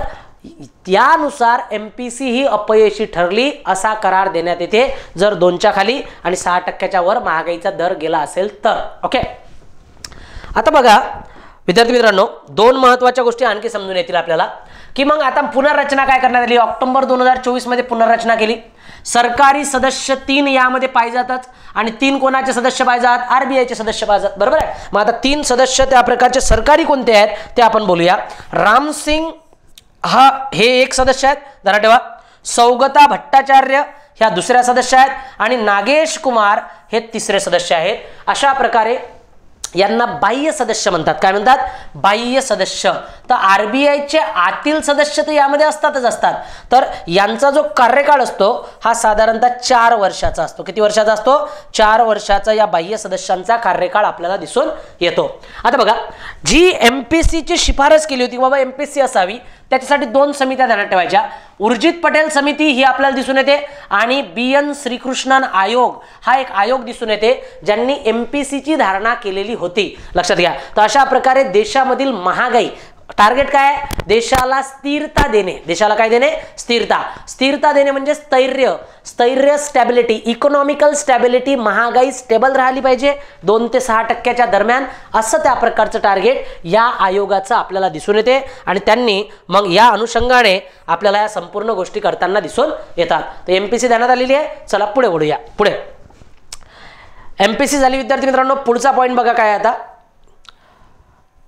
यानुसार MPC ही अपयशी ठरली असा करार देण्यात येते जर 2च्या खाली आणि 6%च्या वर महागाईचा दर गेला असेल तर. ओके, आता बघा विद्यार्थी मित्रांनो 2 महत्त्वाच्या गोष्टी आणखी समजून येतील आपल्याला की मग आता पुनर्रचना काय करण्यात आली? ऑक्टोबर 2024 मध्ये पुनर्रचना केली. सरकारी सदस्य 3 यामध्ये पाहिजेतच आणि 3 कोणाचे सदस्य पाहिजेत? RBIचे सदस्य पाहिजेत, बरोबर आहे. मग आता 3 सदस्य त्या प्रकारचे सरकारी कोणते आहेत ते आपण बोलूया. रामसिंग हे एक सदस्य आहेत ध्यानात ठेवा. सौगता भट्टाचार्य ह्या दुसऱ्या सदस्य आहेत आणि नागेश कुमार हे तिसरे सदस्य आहेत. अशा प्रकारे यांना बाह्य सदस्य म्हणतात. काय म्हणतात? बाह्य सदस्य. तर आरबीआयचे आतील सदस्य तर यामध्ये असतात. तर यांचा जो कार्यकाळ असतो हा साधारणतः 4 वर्षाचा असतो. किती वर्षाचा असतो? 4 वर्षाचा या बाह्य सदस्यांचा कार्यकाळ आपल्याला दिसून येतो. आता बघा, जी एमपीसीची शिफारस केली होती बाबा एमपीसी असावी, त्याच्यासाठी 2 समित्या ध्यानात ठेवायच्या. उर्जित पटेल समिती ही आपल्याला दिसून येते आणि BN श्रीकृष्णन आयोग हा एक आयोग दिसून येते ज्यांनी एमपीसीची धारणा केलेली होती. लक्षात घ्या. तर अशा प्रकारे देशामधील महागाई, टार्गेट काय आहे? देशाला स्थिरता देणे. देशाला काय देणे? स्थिरता देणे म्हणजे स्थैर्य स्टॅबिलिटी, इकॉनॉमिकल स्टॅबिलिटी, महागाई स्टेबल राहिली पाहिजे 2 ते 6% दरम्यान, असं त्या प्रकारचं टार्गेट या आयोगाचं आपल्याला दिसून येते आणि त्यांनी मग या अनुषंगाने आपल्याला या संपूर्ण गोष्टी करताना दिसून येतात. तर एमपीसी ध्यानात आलेली आहे. चला पुढे वळूया. पुढे एमपीसी झाली विद्यार्थी मित्रांनो. पुढचा पॉईंट बघा काय आता,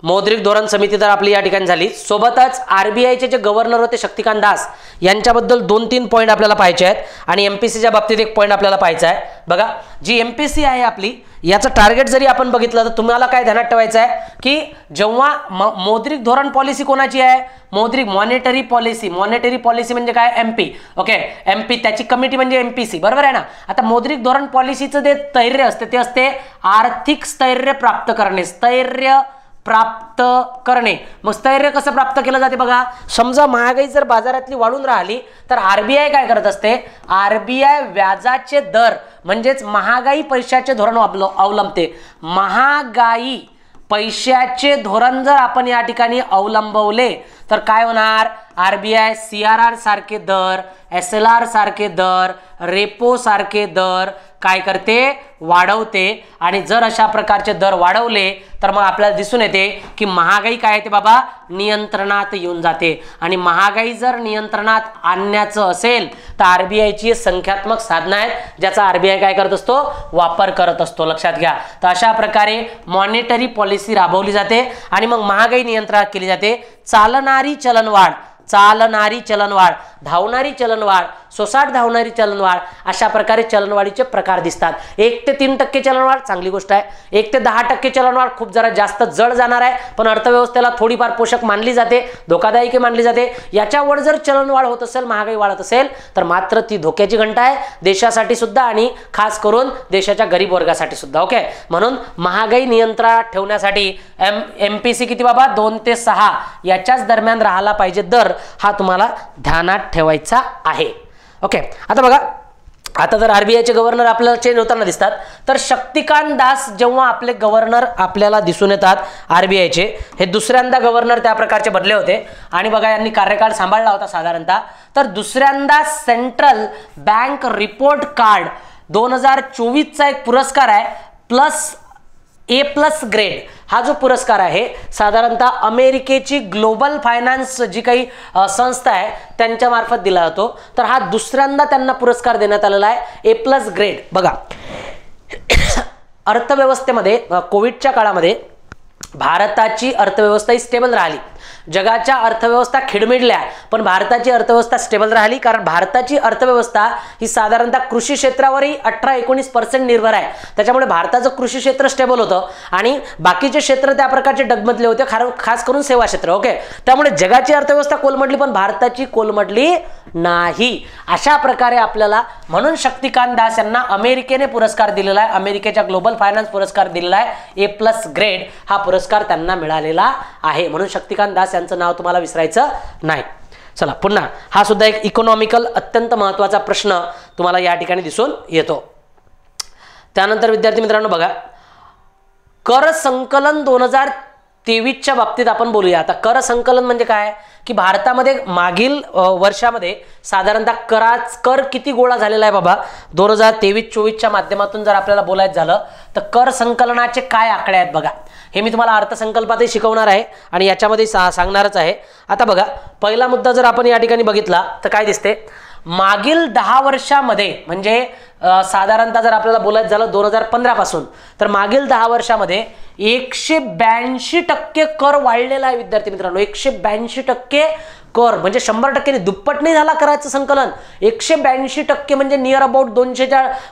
मौद्रिक धोरण समिती तर आपली या ठिकाणी झाली. सोबतच आरबीआयचे जे गव्हर्नर होते शक्तिकांत दास यांच्याबद्दल 2-3 पॉईंट आपल्याला पाहायचे आहेत आणि एमपीसीच्या बाबतीत एक पॉईंट आपल्याला पाहायचा आहे. बघा, जी एमपीसी आहे आपली, याचं टार्गेट जरी आपण बघितलं तर तुम्हाला काय ध्यानात ठेवायचं आहे की जेव्हा मौद्रिक धोरण पॉलिसी कोणाची आहे? मॉनिटरी पॉलिसी म्हणजे काय? एमपी. ओके, एमपी त्याची कमिटी म्हणजे एमपीसी, बरोबर आहे ना. आता मौद्रिक धोरण पॉलिसीचं जे स्थैर्य असते ते असते आर्थिक स्थैर्य प्राप्त करणे. मग स्थैर्य कसं प्राप्त केलं जाते बघा, समजा महागाई जर बाजारातली वाढून राहिली तर आरबीआय काय करत असते? आरबीआय व्याजाचे दर म्हणजेच महागाई पैशाचे धोरण अवलंबते. महागाई पैशाचे धोरण जर आपण या ठिकाणी अवलंबवले तर काय होणार? आरबीआय CRR सारखे दर, SLR सारखे दर, रेपो सारखे दर काय करते? वाढवते. आणि जर अशा प्रकारचे दर वाढवले तर मग आपल्याला दिसून येते की महागाई काय येते बाबा? नियंत्रणात येऊन जाते. आणि महागाई जर नियंत्रणात आणण्याचं असेल तर आरबीआयची संख्यात्मक साधनं आहेत ज्याचा आरबीआय काय करत असतो? वापर करत असतो. लक्षात घ्या. तर अशा प्रकारे मॉनिटरी पॉलिसी राबवली जाते आणि मग महागाई नियंत्रणात केली जाते. चालणारी चलनवाढ, धावणारी चलनवाढ, सोसाट धावणारी चलनवाढ, अशा प्रकारे चलनवाढीचे प्रकार दिसतात. 1 ते 3% चलनवाढ चांगली गोष्ट आहे. 1 ते 10% चलनवाढ खूप जरा जास्त जड जाणार आहे, पण अर्थव्यवस्थेला थोडीफार पोषक मानली जाते, धोकादायक मानली जाते. याच्यावर जर चलनवाढ होत असेल, महागाई वाढत असेल तर मात्र ती धोक्याची घंटा आहे देशासाठी सुद्धा आणि खास करून देशाच्या गरीब वर्गासाठी सुद्धा. ओके, म्हणून महागाई नियंत्रणात ठेवण्यासाठी एमपीसी किती बाबा? 2 ते 6 याच्याच दरम्यान राहायला पाहिजे दर, हा तुम्हाला ध्यानात ठेवायचा आहे. ओके, आता बघा, आता जर आरबीआयचे गव्हर्नर आपल्याला चेंज होताना दिसतात तर शक्तिकांत दास जेव्हा आपले गव्हर्नर आपल्याला दिसून येतात आरबीआयचे, हे दुसऱ्यांदा गव्हर्नर त्या प्रकारचे बदले होते आणि बघा यांनी कार्यकाळ सांभाळला होता साधारणतः. तर दुसऱ्यांदा सेंट्रल बँक रिपोर्ट कार्ड 2024चा एक पुरस्कार आहे A+ ग्रेड. हा जो पुरस्कार आहे साधारणतः अमेरिकेची ग्लोबल फायनान्स जी काही संस्था आहे त्यांच्या मार्फत दिला जातो. तर हा दुसऱ्यांदा त्यांना पुरस्कार देण्यात आलेला आहे A+ ग्रेड. बघा, अर्थव्यवस्थेमध्ये कोविडच्या काळामध्ये भारताची अर्थव्यवस्था ही स्टेबल राहिली. जगाच्या अर्थव्यवस्था खिडमिडल्या पण भारताची अर्थव्यवस्था स्टेबल राहिली, कारण भारताची अर्थव्यवस्था ही साधारणतः कृषी क्षेत्रावरही 18-19% निर्भर आहे. त्याच्यामुळे भारताचं कृषी क्षेत्र स्टेबल होतं आणि बाकीचे क्षेत्र त्या प्रकारचे डगमगले होते, खास करून सेवा क्षेत्र. ओके, त्यामुळे जगाची अर्थव्यवस्था कोलमडली पण भारताची कोलमडली नाही. अशा प्रकारे आपल्याला म्हणून शक्तिकांत दास यांना अमेरिकेने पुरस्कार दिलेला आहे, अमेरिकेच्या ग्लोबल फायनान्स पुरस्कार दिलेला आहे. A+ ग्रेड हा पुरस्कार त्यांना मिळालेला आहे. म्हणून शक्तिकांत दास यांचं नाव तुम्हाला विसरायचं नाही. चला पुन्हा, हा सुद्धा एक इकॉनॉमिकल अत्यंत महत्त्वाचा प्रश्न तुम्हाला या ठिकाणी दिसून येतो. त्यानंतर विद्यार्थी मित्रांनो बघा, कर संकलन 2023च्या बाबतीत आपण बोलूया. आता कर संकलन म्हणजे काय की भारतामध्ये मागील वर्षामध्ये साधारणतः कर किती गोळा झालेला आहे बाबा 2023-24च्या माध्यमातून जर आपल्याला बोलायचं झालं तर कर संकलनाचे काय आकडे आहेत बघा. हे मी तुम्हाला अर्थसंकल्पातही शिकवणार आहे आणि याच्यामध्ये सांगणारच आहे. आता बघा, पहिला मुद्दा जर आपण या ठिकाणी बघितला तर काय दिसते, मागील 10 वर्षामध्ये म्हणजे साधारणतः जर आपल्याला बोलायचं झालं 2015 पासून तर मागील 10 वर्षामध्ये 182% कर वाढलेला आहे विद्यार्थी मित्रांनो. 182% कर म्हणजे 100% दुप्पट नाही झाला कराचं संकलन, 182% म्हणजे नियर अबाउट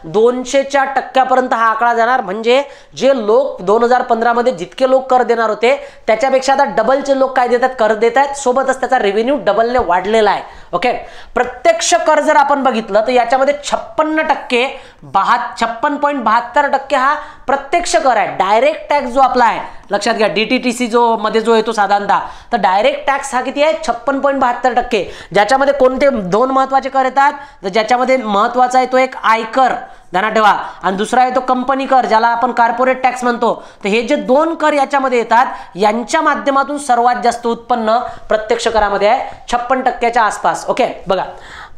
200च्या टक्क्यापर्यंत हा आकडा जाणार. म्हणजे जे लोक 2015 मध्ये जितके लोक कर देणार होते त्याच्यापेक्षा आता डबलचे लोक काय देतात, कर देत आहेत. सोबतच त्याचा रेव्हेन्यू डबलने वाढलेला आहे. ओके, प्रत्यक्ष कर जर आपण बघितलं तर याच्यामध्ये 56.72% हा प्रत्यक्ष कर आहे. डायरेक्ट टॅक्स जो आपला आहे लक्षात घ्या, DTTC जो मध्ये जो येतो साधारणतः, तर डायरेक्ट टॅक्स हा किती आहे 56.72%. ज्याच्यामध्ये कोणते दोन महत्वाचे कर येतात, तर ज्याच्यामध्ये महत्वाचा आहे तो एक आयकर ध्यानात ठेवा, आणि दुसरा आहे तो कंपनी कर ज्याला आपण कॉर्पोरेट टॅक्स म्हणतो. तर हे जे दोन कर याच्यामध्ये येतात यांच्या माध्यमातून सर्वात जास्त उत्पन्न प्रत्यक्ष करामध्ये आहे 56%च्या आसपास. ओके, बघा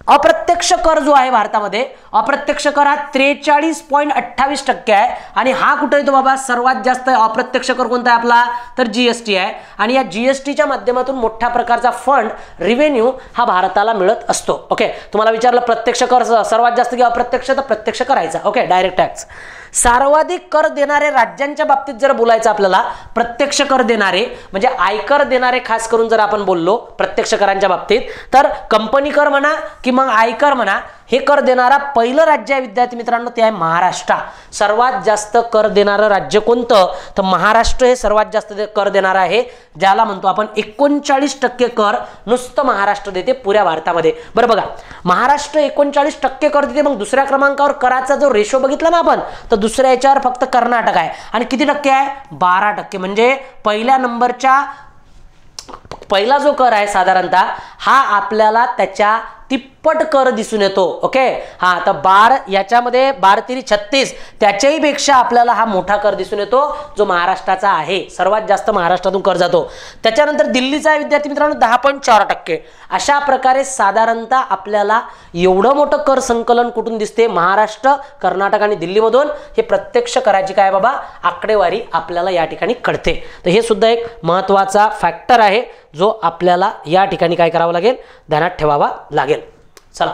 अप्रत्यक्ष कर जो आहे भारतामध्ये, अप्रत्यक्ष कर हा 43.28% आहे. आणि हा कुठे येतो बाबा, सर्वात जास्त अप्रत्यक्ष कर कोणता आहे आपला, तर GST आहे. आणि या GSTच्या माध्यमातून मोठ्या प्रकारचा फंड रेव्हेन्यू हा भारताला मिळत असतो. ओके, तुम्हाला विचारलं प्रत्यक्ष कर सर्वात जास्त की अप्रत्यक्ष, तर प्रत्यक्ष करायचा. Okay, direct tax. सर्वाधिक कर देणारे राज्यांच्या बाबतीत जर बोलायचं आपल्याला, प्रत्यक्ष कर देणारे म्हणजे आयकर देणारे खास करून जर आपण बोललो प्रत्यक्ष करांच्या बाबतीत, तर कंपनी कर म्हणा की मग आयकर म्हणा, हे कर देणारा पहिलं राज्य आहे विद्यार्थी मित्रांनो, ते आहे महाराष्ट्र. सर्वात जास्त कर देणारं राज्य कोणतं, तर महाराष्ट्र हे सर्वात जास्त कर देणारं आहे, ज्याला म्हणतो आपण 39% कर नुसतं महाराष्ट्र देते पुऱ्या भारतामध्ये. बरं बघा, महाराष्ट्र 39% कर देते. मग दुसऱ्या क्रमांकावर कराचा जो रेशो बघितला ना आपण, तर दुसऱ्या याच्यावर फक्त कर्नाटक आहे. आणि किती टक्के आहे, 12%. म्हणजे पहिल्या नंबरच्या पहिला जो कर आहे साधारणतः हा आपल्याला त्याच्या तिप्पट कर दिसून येतो. ओके, हा तर 12 याच्यामध्ये 12×3=36, त्याच्याही पेक्षा आपल्याला हा मोठा कर दिसून येतो जो महाराष्ट्राचा आहे. सर्वात जास्त महाराष्ट्रातून कर जातो. त्याच्यानंतर दिल्लीचा आहे विद्यार्थी मित्रांनो 10.4%. अशा प्रकारे साधारणतः आपल्याला एवढं मोठं कर संकलन कुठून दिसते, महाराष्ट्र, कर्नाटक आणि दिल्लीमधून. हे प्रत्यक्ष कराची काय बाबा आकडेवारी आपल्याला या ठिकाणी कळते. तर हे सुद्धा एक महत्त्वाचा फॅक्टर आहे जो आपल्याला या ठिकाणी काय करावं लागेल, ध्यानात ठेवावा लागेल. चला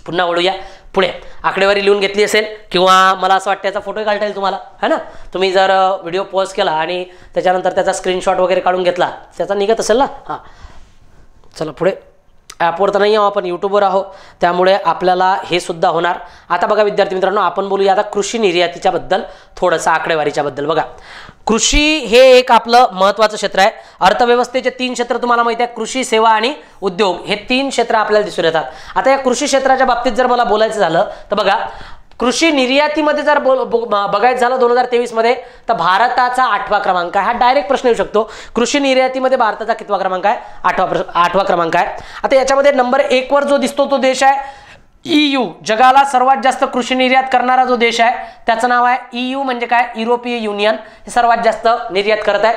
पुन्हा वळूया पुढे. आकडेवारी लिहून घेतली असेल किंवा मला असं वाटतं याचा फोटो काढता येईल तुम्हाला, है ना. तुम्ही जर व्हिडिओ पॉज केला आणि त्याच्यानंतर त्याचा स्क्रीनशॉट वगैरे काढून घेतला, त्याचा निघत असेल ना. हां, चला पुढे. ॲपवर तर नाही आहो आपण, यूट्यूबवर आहो, त्यामुळे आपल्याला हे सुद्धा होणार. आता बघा विद्यार्थी मित्रांनो, आपण बोलूया आता कृषी निर्यातीच्या बद्दल, थोडंसं आकडेवारीच्या बद्दल. बघा, कृषी हे एक आपलं महत्त्वाचं क्षेत्र आहे. अर्थव्यवस्थेचे 3 क्षेत्र तुम्हाला माहिती आहे, कृषी, सेवा आणि उद्योग, हे 3 क्षेत्र आपल्याला दिसून येतात. आता या कृषी क्षेत्राच्या बाबतीत जर मला बोलायचं झालं तर बघा, कृषी निर्यातीमध्ये जर बघायचं झालं 2023 मध्ये, तर भारताचा 8वा क्रमांक आहे. हा डायरेक्ट प्रश्न येऊ शकतो, कृषी निर्यातीमध्ये भारताचा कितवा क्रमांक आहे, 8वा क्रमांक आहे. आता याच्यामध्ये नंबर 1 वर जो दिसतो तो देश आहे EU. जगाला सर्वात जास्त कृषी निर्यात करणारा जो देश आहे त्याचं नाव आहे EU. म्हणजे काय, युरोपीय युनियन हे सर्वात जास्त निर्यात करत आहे.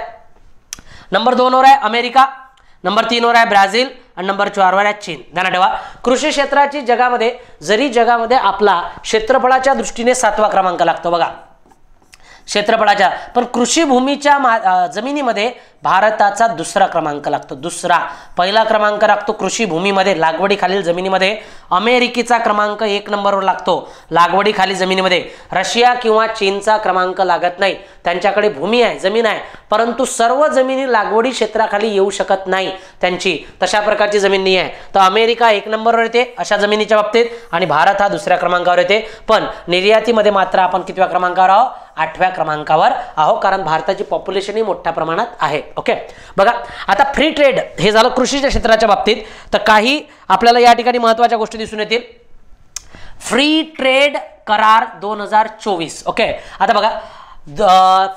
नंबर 2 वर आहे अमेरिका, नंबर 3 वर आहे ब्राझील आणि नंबर 4 वर आहे चीन. ध्यानात ठेवा, कृषी क्षेत्राची जगामध्ये जरी जगामध्ये आपला क्षेत्रफळाच्या दृष्टीने 7वा क्रमांक लागतो बघा क्षेत्रफळाच्या, पण कृषी भूमीच्या जमिनीमध्ये भारताचा 2रा क्रमांक लागतो. पहिला क्रमांक लागतो कृषी भूमीमध्ये लागवडीखालील जमिनीमध्ये अमेरिकेचा क्रमांक 1 नंबरवर लागतो लागवडीखाली जमिनीमध्ये. रशिया किंवा चीनचा क्रमांक लागत नाही, त्यांच्याकडे भूमी आहे, जमीन आहे, परंतु सर्व जमिनी लागवडी क्षेत्राखाली येऊ शकत नाही त्यांची, तशा प्रकारची जमीन नाही आहे. तर अमेरिका 1 नंबरवर येते अशा जमिनीच्या बाबतीत आणि भारत हा 2ऱ्या क्रमांकावर येते. पण निर्यातीमध्ये मात्र आपण कितव्या क्रमांकावर आहोत, 8व्या क्रमांकावर आहोत, कारण भारताची पॉप्युलेशनही मोठ्या प्रमाणात आहे. ओके, बघा आता फ्री ट्रेड हे झालं कृषीच्या क्षेत्राच्या बाबतीत. तर काही आपल्याला या ठिकाणी महत्त्वाच्या गोष्टी दिसून येतील. फ्री ट्रेड करार 2024. ओके, आता बघा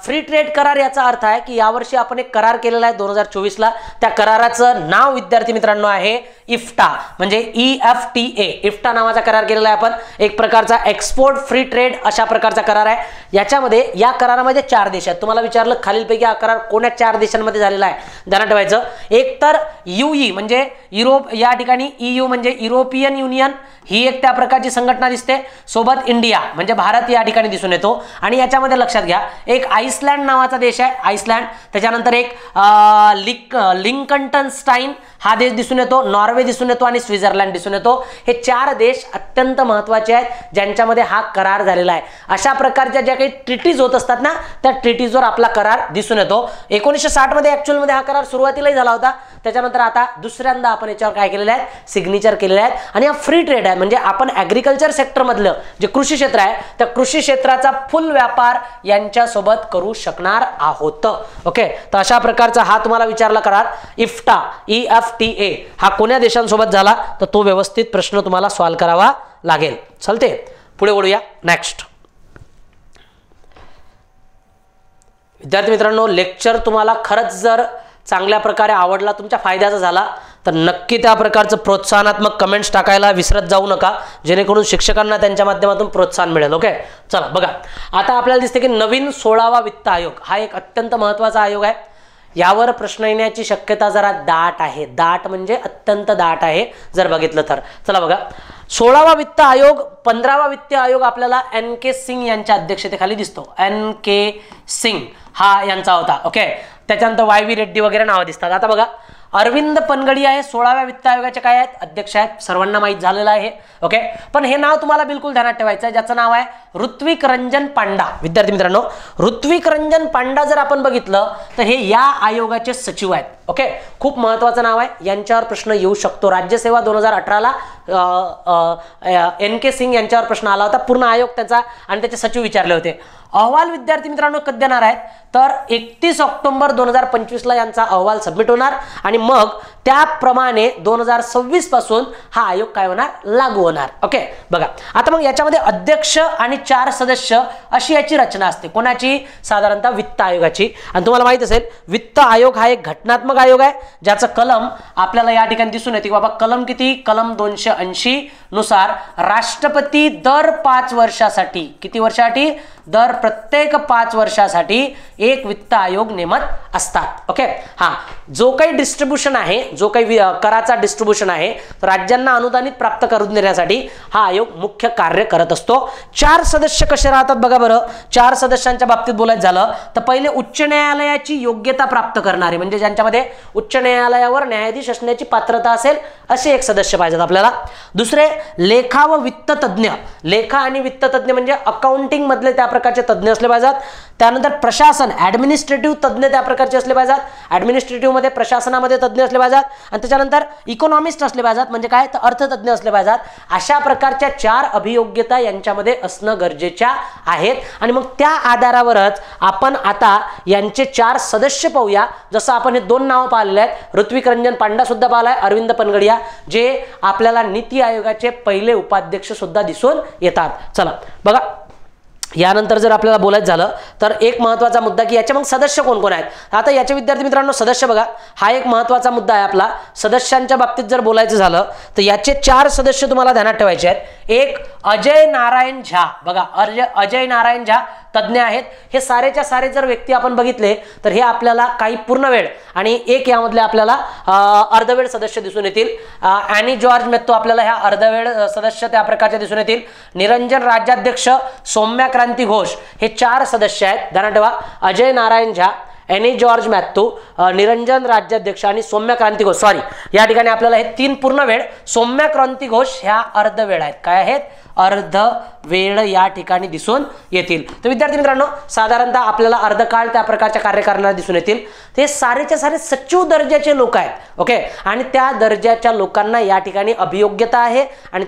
फ्री ट्रेड करार याचा अर्थ आहे की यावर्षी आपण एक करार केलेला आहे 2024ला. त्या कराराचं नाव विद्यार्थी मित्रांनो आहे इफ्टा, म्हणजे EFTA. इफ्टा नावाचा करार केलेला आहे आपण, एक प्रकारचा एक्सपोर्ट फ्री ट्रेड अशा प्रकारचा करार आहे. याच्यामध्ये या करारामध्ये 4 देश आहेत. तुम्हाला विचारलं खालीलपैकी हा करार कोणत्या 4 देशांमध्ये झालेला आहे, ध्यानात ठेवायचं. एक तर UE म्हणजे युरोप, या ठिकाणी EU म्हणजे युरोपियन युनियन, ही एक त्या प्रकारची संघटना दिसते. सोबत इंडिया म्हणजे भारत या ठिकाणी दिसून येतो. आणि याच्यामध्ये लक्षात घ्या एक आईसलँड नावाचा देश आहे, आईसलँड. त्याच्यानंतर एक लिंकन्स्टाईन हा देश दिसून येतो, नॉर्वे दिसून येतो आणि स्वित्झर्लंड दिसून येतो. हे 4 देश अत्यंत महत्त्वाचे आहेत ज्यांच्यामध्ये हा करार झालेला आहे. अशा प्रकारच्या ज्या काही ट्रिटीज होत असतात ना, त्या ट्रिटीजवर आपला करार दिसून येतो. 1960 मध्ये ऍक्च्युअल मध्ये हा करार सुरुवातीलाही झाला होता. त्याच्यानंतर आता दुसऱ्यांदा आपण याच्यावर काय केलेलं आहे, सिग्नेचर केलेले आहेत. आणि हा फ्री ट्रेड आहे, म्हणजे आपण ऍग्रिकल्चर सेक्टर मधलं जे कृषी क्षेत्र आहे त्या कृषी क्षेत्राचा फुल व्यापार यांच्यासोबत करू शकणार आहोत. ओके, तर अशा प्रकारचा हा तुम्हाला विचारला करार इफ्टा EFTA हा कोण्या देशांसोबत झाला, तर तो व्यवस्थित प्रश्न तुम्हाला सॉल्व्ह करावा लागेल. चलते पुढे वळूया. नेक्स्ट विद्यार्थी मित्रांनो, लेक्चर तुम्हाला खरंच जर चांगल्या प्रकारे आवडला, तुमच्या फायद्याचा झाला, तर नक्की त्या प्रकारचं प्रोत्साहनात्मक कमेंट्स टाकायला विसरत जाऊ नका, जेणेकरून शिक्षकांना त्यांच्या माध्यमातून प्रोत्साहन मिळेल. ओके, चला बघा, आता आपल्याला दिसते की नवीन 16वा वित्त आयोग हा एक अत्यंत महत्त्वाचा आयोग आहे. यावर प्रश्न येण्याची शक्यता जरा दाट आहे. दाट म्हणजे अत्यंत दाट आहे जर बघितलं तर. चला बघा, 16वा वित्त आयोग 15वा वित्त आयोग आपल्याला NK सिंग यांच्या अध्यक्षतेखाली दिसतो. NK सिंग हा यांचा होता. ओके, त्याच्यानंतर YV रेड्डी वगैरे नावं दिसतात. आता बघा, अरविंद पनगडिया हे 16व्या वित्त आयोगाचे काय आहेत, अध्यक्ष आहेत, सर्वांना माहीत झालेलं आहे. ओके, पण हे नाव तुम्हाला बिलकुल ध्यानात ठेवायचं आहे, ज्याचं नाव आहे ऋत्विक रंजन पांडा. विद्यार्थी मित्रांनो, ऋत्विक रंजन पांडा जर आपण बघितलं तर हे या आयोगाचे सचिव आहेत. ओके, खूप महत्त्वाचं नाव आहे, यांच्यावर प्रश्न येऊ शकतो. राज्यसेवा 2018ला NK सिंग यांच्यावर प्रश्न आला होता, पूर्ण आयोग त्याचा आणि त्याचे सचिव विचारले होते. अहवाल विद्यार्थी मित्रांनो कधी देणार आहेत, तर 31 ऑक्टोबर 2025ला यांचा अहवाल सबमिट होणार आणि मग त्याप्रमाणे 2026 पासून हा आयोग काय होणार, लागू होणार. ओके, बघा आता मग याच्यामध्ये अध्यक्ष आणि 4 सदस्य अशी याची रचना असते. कोणाची, साधारणतः वित्त आयोगाची. आणि तुम्हाला माहित असेल वित्त आयोग हा एक घटनात्मक आयोग आहे, ज्याचं कलम आपल्याला या ठिकाणी दिसून येते. बाबा कलम किती, कलम 280 नुसार राष्ट्रपती दर 5 वर्षासाठी, किती वर्षासाठी, दर प्रत्येक 5 वर्षासाठी एक वित्त आयोग नेमत असतात. ओके, हा जो काही डिस्ट्रीब्युशन आहे, जो काही कराचा डिस्ट्रीब्युशन आहे, राज्यांना अनुदानित प्राप्त करून देण्यासाठी हा आयोग मुख्य कार्य करत असतो. 4 सदस्य कसे राहतात बघा बरं. 4 सदस्यांच्या बाबतीत बोलायचं झालं तर पहिले उच्च न्यायालयाची योग्यता प्राप्त करणारे, म्हणजे ज्यांच्यामध्ये उच्च न्यायालयावर न्यायाधीश असण्याची पात्रता असेल असे एक सदस्य पाहिजेत आपल्याला. दुसरे लेखा व वित्त तज्ञ, लेखा आणि वित्त तज्ञ म्हणजे अकाउंटिंग मधले त्या प्रकारचे तज्ञ असले पाहिजेत. त्यानंतर प्रशासन, ऍडमिनिस्ट्रेटिव्ह तज्ञ त्या प्रकारचे असले पाहिजेत, ऍडमिनिस्ट्रेटिव्ह मध्ये प्रशासनामध्ये तज्ञ असले पाहिजेत. आणि त्याच्यानंतर इकॉनॉमिस्ट असले पाहिजेत, म्हणजे काय तर अर्थतज्ञ असले पाहिजेत. अशा प्रकारच्या 4 अभियोग्यता यांच्यामध्ये असणं गरजेच्या आहेत. आणि मग त्या आधारावरच आपण आता यांचे 4 सदस्य पाहूया. जसं आपण हे 2 नावं पाहिलेले आहेत, ऋत्विक रंजन पांडा सुद्धा पाहिलाय, अरविंद पनगडिया, जे आपल्याला नीती आयोगाचे पहिले उपाध्यक्ष सुद्धा दिसून येतात. चला बघा, यानंतर जर आपल्याला बोलायचं झालं तर एक महत्त्वाचा मुद्दा की याचे मग सदस्य कोण कोण आहेत. आता याचे विद्यार्थी मित्रांनो सदस्य बघा, हा एक महत्त्वाचा मुद्दा आहे आपला. सदस्यांच्या बाबतीत जर बोलायचं झालं तर याचे 4 सदस्य तुम्हाला ध्यानात ठेवायचे आहेत. एक अजय नारायण झा, बघा अजय नारायण झा तज्ञ आहेत. हे सारेच्या सारे जर व्यक्ती आपण बघितले तर हे आपल्याला काही पूर्ण वेळ आणि एक यामधले आपल्याला अर्धवेळ सदस्य दिसून येतील. ॲनी जॉर्ज मेत्तो आपल्याला ह्या अर्धवेळ सदस्य त्या प्रकारचे दिसून येतील. निरंजन राज्याध्यक्ष, सौम्या क्रांती घोष हे 4 सदस्य आहेत. ध्यानात ठेवा, Ajay Narayan Jha, any George Matthew, Niranjan राज्याध्यक्ष आणि सौम्या क्रांती घोष. सॉरी, या ठिकाणी आपल्याला हे 3 पूर्ण वेळ, सौम्या क्रांती घोष ह्या अर्धवेळ आहेत. काय आहेत, अर्ध वेळ या ठिकाणी दिसून येतील. तर विद्यार्थी मित्रांनो साधारणतः आपल्याला अर्धकाळ त्या प्रकारच्या कार्य करणारे दिसून येतील. ते सारेच्या सारे सचिव दर्जाचे लोक आहेत. ओके, आणि त्या दर्जाच्या लोकांना या ठिकाणी अभियोग्यता आहे आणि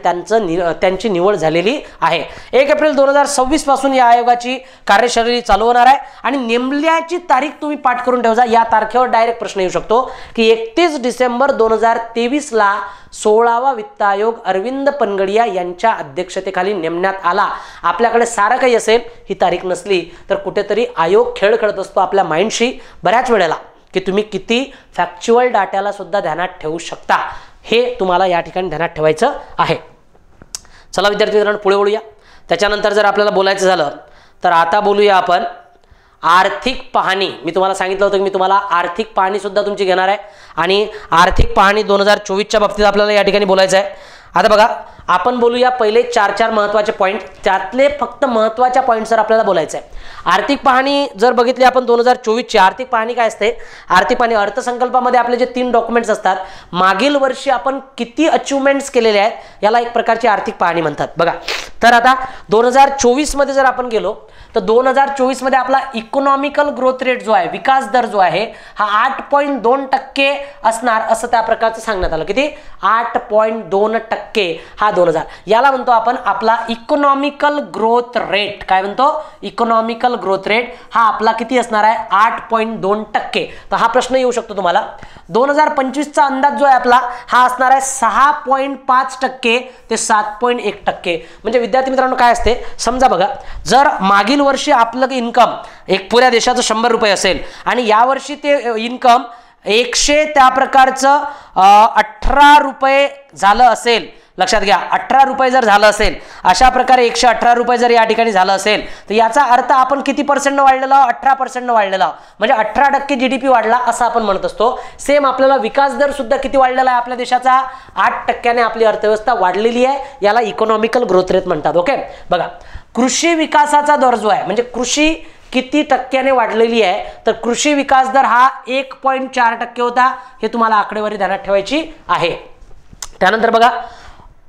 त्यांची निवड झालेली आहे. 1 एप्रिल 2026 पासून या आयोगाची कार्यशैली चालू होणार आहे. आणि नेमल्याची तारीख तुम्ही पाठ करून ठेवा. या तारखेवर डायरेक्ट प्रश्न येऊ शकतो की 31 डिसेंबर 2023ला 16वा वित्त आयोग अरविंद पनगडिया यांच्या अध्यक्षतेखाली नेमण्यात आला. आपल्याकडे सारं काही असेल, ही तारीख नसली तर कुठेतरी आयोग खेळ खेळत असतो आपल्या माइंडशी बऱ्याच वेळेला, की तुम्ही किती फॅक्च्युअल डाट्याला सुद्धा ध्यानात ठेवू शकता, हे तुम्हाला या ठिकाणी ध्यानात ठेवायचं आहे. चला विद्यार्थी मित्रांनो पुढे वळूया. त्याच्यानंतर जर आपल्याला बोलायचं झालं तर आता बोलूया आपण आर्थिक पाहणी. मी तुम्हाला सांगितलं होतं की मी तुम्हाला आर्थिक पाहणी सुद्धा तुमची घेणार आहे आणि आर्थिक पाहणी 2024च्या बाबतीत आपल्याला या ठिकाणी बोलायचं आहे. आता बघा आपण बोलूया पहिले 4 महत्त्वाचे पॉईंट, त्यातले फक्त महत्त्वाच्या पॉईंट्सवर आपल्याला बोलायचं आहे. आर्थिक पाहणी जर बघितली आपण 2024ची आर्थिक पाहणी काय असते, आर्थिक पाहणी अर्थसंकल्पामध्ये आपले जे 3 डॉक्युमेंट्स असतात, मागील वर्षी आपण किती अचिव्हमेंट्स केलेले आहेत याला एक प्रकारची आर्थिक पाहणी म्हणतात. बघा तर आता 2024 मध्ये जर आपण गेलो तर 2024 मध्ये आपला इकॉनॉमिकल ग्रोथ रेट जो आहे, विकास दर जो आहे हा 8.2% असणार असं त्या प्रकारचं सांगण्यात आलं. किती? 8.2% हा 2000 याला म्हणतो आपण आपला इकॉनॉमिकल ग्रोथ रेट. काय म्हणतो? इकॉनॉमिकल ग्रोथ रेट हा आपला किती असणार आहे? 8.2%. तर हा प्रश्न येऊ शकतो तुम्हाला. 2025चा अंदाज जो आहे आपला हा असणार आहे 6.5% ते 7.1%. म्हणजे विद्यार्थी मित्रांनो काय असते समजा बघा, जर मागील वर्षी आपलं इन्कम एक पुऱ्या देशाचं 100 रुपये असेल आणि यावर्षी ते इन्कम 100 त्या प्रकारचं 18 रुपये झालं असेल, लक्षात घ्या 18 रुपये जर झालं असेल, अशा प्रकारे 118 रुपये जर या ठिकाणी झालं असेल तर याचा अर्थ आपण किती % वाढलेला? 18% वाढलेला, म्हणजे 18% GDP वाढला असं आपण म्हणत असतो. सेम आपल्याला विकास दर सुद्धा किती वाढलेला आहे आपल्या देशाचा? 8% आपली अर्थव्यवस्था वाढलेली आहे. याला इकॉनॉमिकल ग्रोथ रेट म्हणतात. ओके बघा, कृषी विकासाचा दर जो आहे म्हणजे कृषी किती टक्क्याने वाढलेली आहे, तर कृषी विकास दर हा 1.4% होता. हे तुम्हाला आकडेवारी ध्यानात ठेवायची आहे. त्यानंतर बघा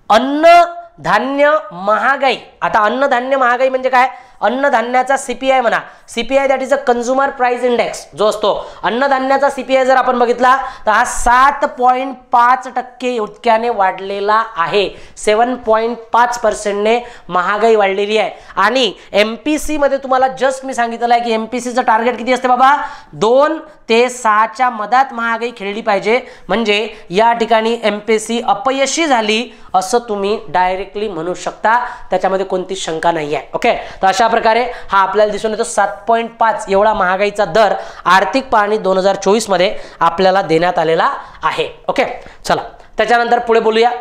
अन्न धान्य महागाई. आता अन्नधान्य महागाई म्हणजे काय? अन्नधान्याचा CPI म्हणा, CPI that is a consumer price index जो असतो. अन्नधान्याचा CPI जर आपण बघितला तर हा 7.5% इतक्याने वाढलेला आहे. 7.5% ने महागाई वाढलेली आहे. आणि MPC मध्ये तुम्हाला जस्ट मी सांगितलं आहे की MPCचं टार्गेट किती असते बाबा? 2 ते 6च्या मधात महागाई खेळली पाहिजे. म्हणजे या ठिकाणी MPC अपयशी झाली असं तुम्ही डायरेक्टली म्हणू शकता, त्याच्यामध्ये कोणती शंका नाही आहे. ओके, तर अशा प्रकारे हा आपल्याला दिसून येतो 7.5 एवढा महागाईचा दर आर्थिक पाहणी 2024 मध्ये आपल्याला देण्यात आलेला आहे. ओके चला त्याच्यानंतर पुढे बोलूया.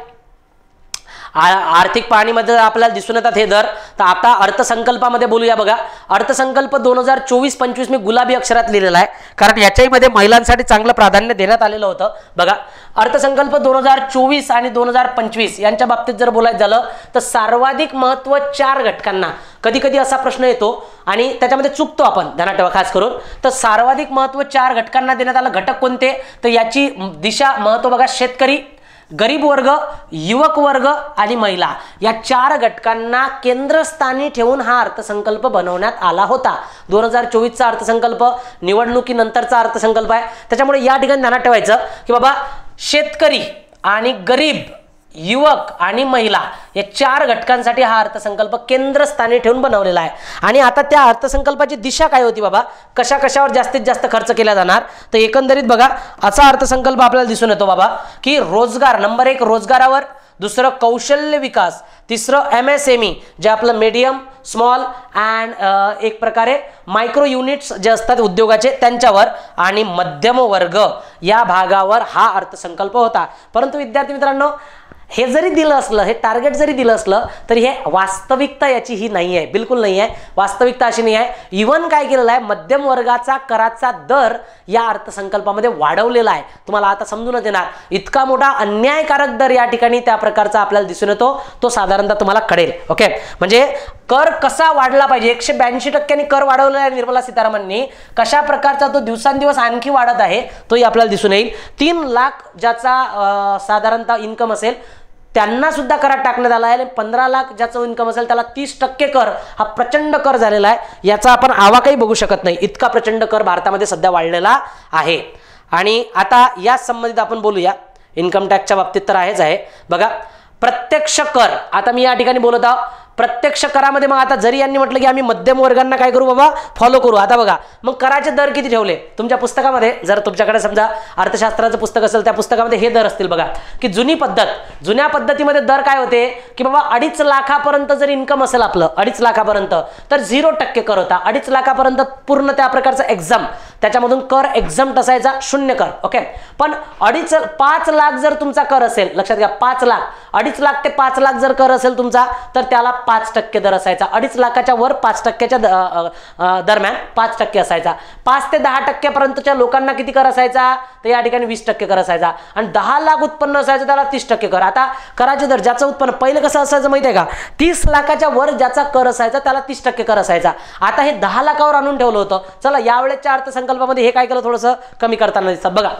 आर्थिक पाहणीमध्ये आपल्याला दिसून येतात हे दर. तर आता अर्थसंकल्पामध्ये बोलूया. बघा अर्थसंकल्प 2024-25 मी गुलाबी अक्षरात लिहिलेला आहे कारण याच्यामध्ये महिलांसाठी चांगलं प्राधान्य देण्यात आलेलं होतं. बघा अर्थसंकल्प 2024 आणि 2025 यांच्या बाबतीत जर बोलायचं झालं तर सर्वाधिक महत्त्व 4 घटकांना. कधी कधी असा प्रश्न येतो आणि त्याच्यामध्ये चुकतो आपण, ध्यानात ठेवा खास करून. तर सर्वाधिक महत्त्व 4 घटकांना देण्यात आलं. घटक कोणते? तर याची दिशा महत्त्व बघा, शेतकरी, गरीब वर्ग, युवक वर्ग आणि महिला या 4 घटकांना केंद्रस्थानी ठेवून हा अर्थसंकल्प बनवण्यात आला होता. 2024चा अर्थसंकल्प निवडणुकीनंतरचा अर्थसंकल्प आहे. त्याच्यामुळे या ठिकाणी ध्यानात ठेवायचं की बाबा शेतकरी आणि गरीब, युवक आणि महिला या 4 घटकांसाठी हा अर्थसंकल्प केंद्रस्थानी ठेवून बनवलेला आहे. आणि आता त्या अर्थसंकल्पाची दिशा काय होती बाबा? कशा कशावर जास्तीत जास्त खर्च केला जाणार? तर एकंदरीत बघा असा अर्थसंकल्प आपल्याला दिसून येतो बाबा की रोजगार, नंबर 1 रोजगारावर, दुसरं कौशल्य विकास, तिसरं MSME जे आपलं मीडियम स्मॉल अँड एक प्रकारे मायक्रो युनिट्स जे असतात उद्योगाचे त्यांच्यावर, आणि मध्यम वर्ग या भागावर हा अर्थसंकल्प होता. परंतु विद्यार्थी मित्रांनो हे जरी दिलं असलं, हे टार्गेट जरी दिलं असलं तरी हे वास्तविकता याची ही नाही आहे, बिलकुल नाही आहे. वास्तविकता अशी नाही आहे. इव्हन काय केलेलं आहे, मध्यम वर्गाचा कराचा दर या अर्थसंकल्पामध्ये वाढवलेला आहे. तुम्हाला आता समजूनच येणार इतका मोठा अन्यायकारक दर या ठिकाणी त्या प्रकारचा आपल्याला दिसून येतो, तो साधारणतः तुम्हाला कळेल. ओके, म्हणजे कर कसा वाढला पाहिजे. 182% कर वाढवलेला आहे निर्मला सीतारामननी. कशा प्रकारचा तो दिवसांदिवस आणखी वाढत आहे तोही आपल्याला दिसून येईल. 3 लाख ज्याचा साधारणतः इन्कम असेल त्यांना सुद्धा करात टाकण्यात आला आहे. 15 लाख ज्याचं इन्कम असेल त्याला 30% कर, हा प्रचंड कर झालेला आहे. याचा आपण आवाकाही बघू शकत नाही, इतका प्रचंड कर भारतामध्ये सध्या वाढलेला आहे. आणि आता या संबंधित आपण बोलूया. इन्कम टॅक्सच्या बाबतीत तर आहेच आहे. बघा प्रत्यक्ष कर, आता मी या ठिकाणी बोलत आहोत प्रत्यक्ष करामध्ये. मग आता जरी यांनी म्हटलं की आम्ही मध्यम वर्गांना काय करू बाबा, फॉलो करू. आता बघा मग कराचे दर किती ठेवले तुमच्या पुस्तकामध्ये. जर तुमच्याकडे समजा अर्थशास्त्राचं पुस्तक असेल त्या पुस्तकामध्ये हे दर असतील बघा की जुनी पद्धत, जुन्या पद्धतीमध्ये दर काय होते की बाबा 2.5 लाखापर्यंत जर इन्कम असेल आपलं 2.5 लाखापर्यंत तर 0% कर होता. 2.5 लाखापर्यंत पूर्ण त्या प्रकारचा एक्झाम, त्याच्यामधून कर एक्झाम्प्ट असायचा, 0 कर. ओके, पण 5 लाख जर तुमचा कर असेल, लक्षात घ्या 5 लाख, 2.5 लाख ते 5 लाख जर कर असेल तुमचा तर त्याला 5% दर असायचा, 2.5 लाखाच्या वर 5%च्या दरम्यान 5% असायचा, 5 ते 10% पर्यंतच्या लोकांना किती कर असायचा, तर या ठिकाणी 20% कर असायचा, आणि 10 लाख उत्पन्न असायचं त्याला 30% कर. आता कराचे दर ज्याचं उत्पन्न पहिलं कसं असायचं माहिती आहे का, 30 लाखाच्या वर ज्याचा कर असायचा त्याला 30% कर असायचा. आता हे 10 लाखावर आणून ठेवलं होतं. चला यावेळेच्या अर्थसंकल्पामध्ये हे काय केलं, थोडंसं कमी करताना दिसतात बघा.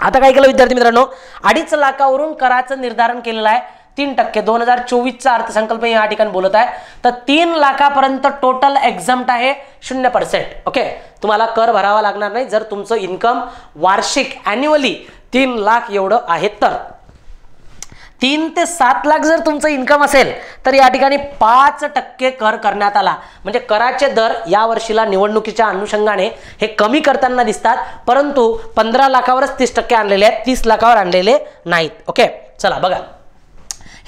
आता काय केलं विद्यार्थी मित्रांनो, 2.5 लाखावरून कराचं निर्धारण केलेलं आहे 3%. 2024चा अर्थसंकल्प या ठिकाणी बोलत आहे. तर 3 लाखापर्यंत टोटल एक्झम्प्ट आहे 0%. ओके, तुम्हाला कर भरावा लागणार नाही जर तुमचं इन्कम वार्षिक ॲन्युअली 3 लाख एवढं आहे तर. 3 ते 7 लाख जर तुमचं इन्कम असेल तर या ठिकाणी 5% कर करण्यात आला. म्हणजे कराचे दर या वर्षीला निवडणुकीच्या अनुषंगाने हे कमी करताना दिसतात, परंतु 15 लाखावरच 30% आणलेले आहेत, 30 लाखावर आणलेले नाहीत. ओके, चला बघा,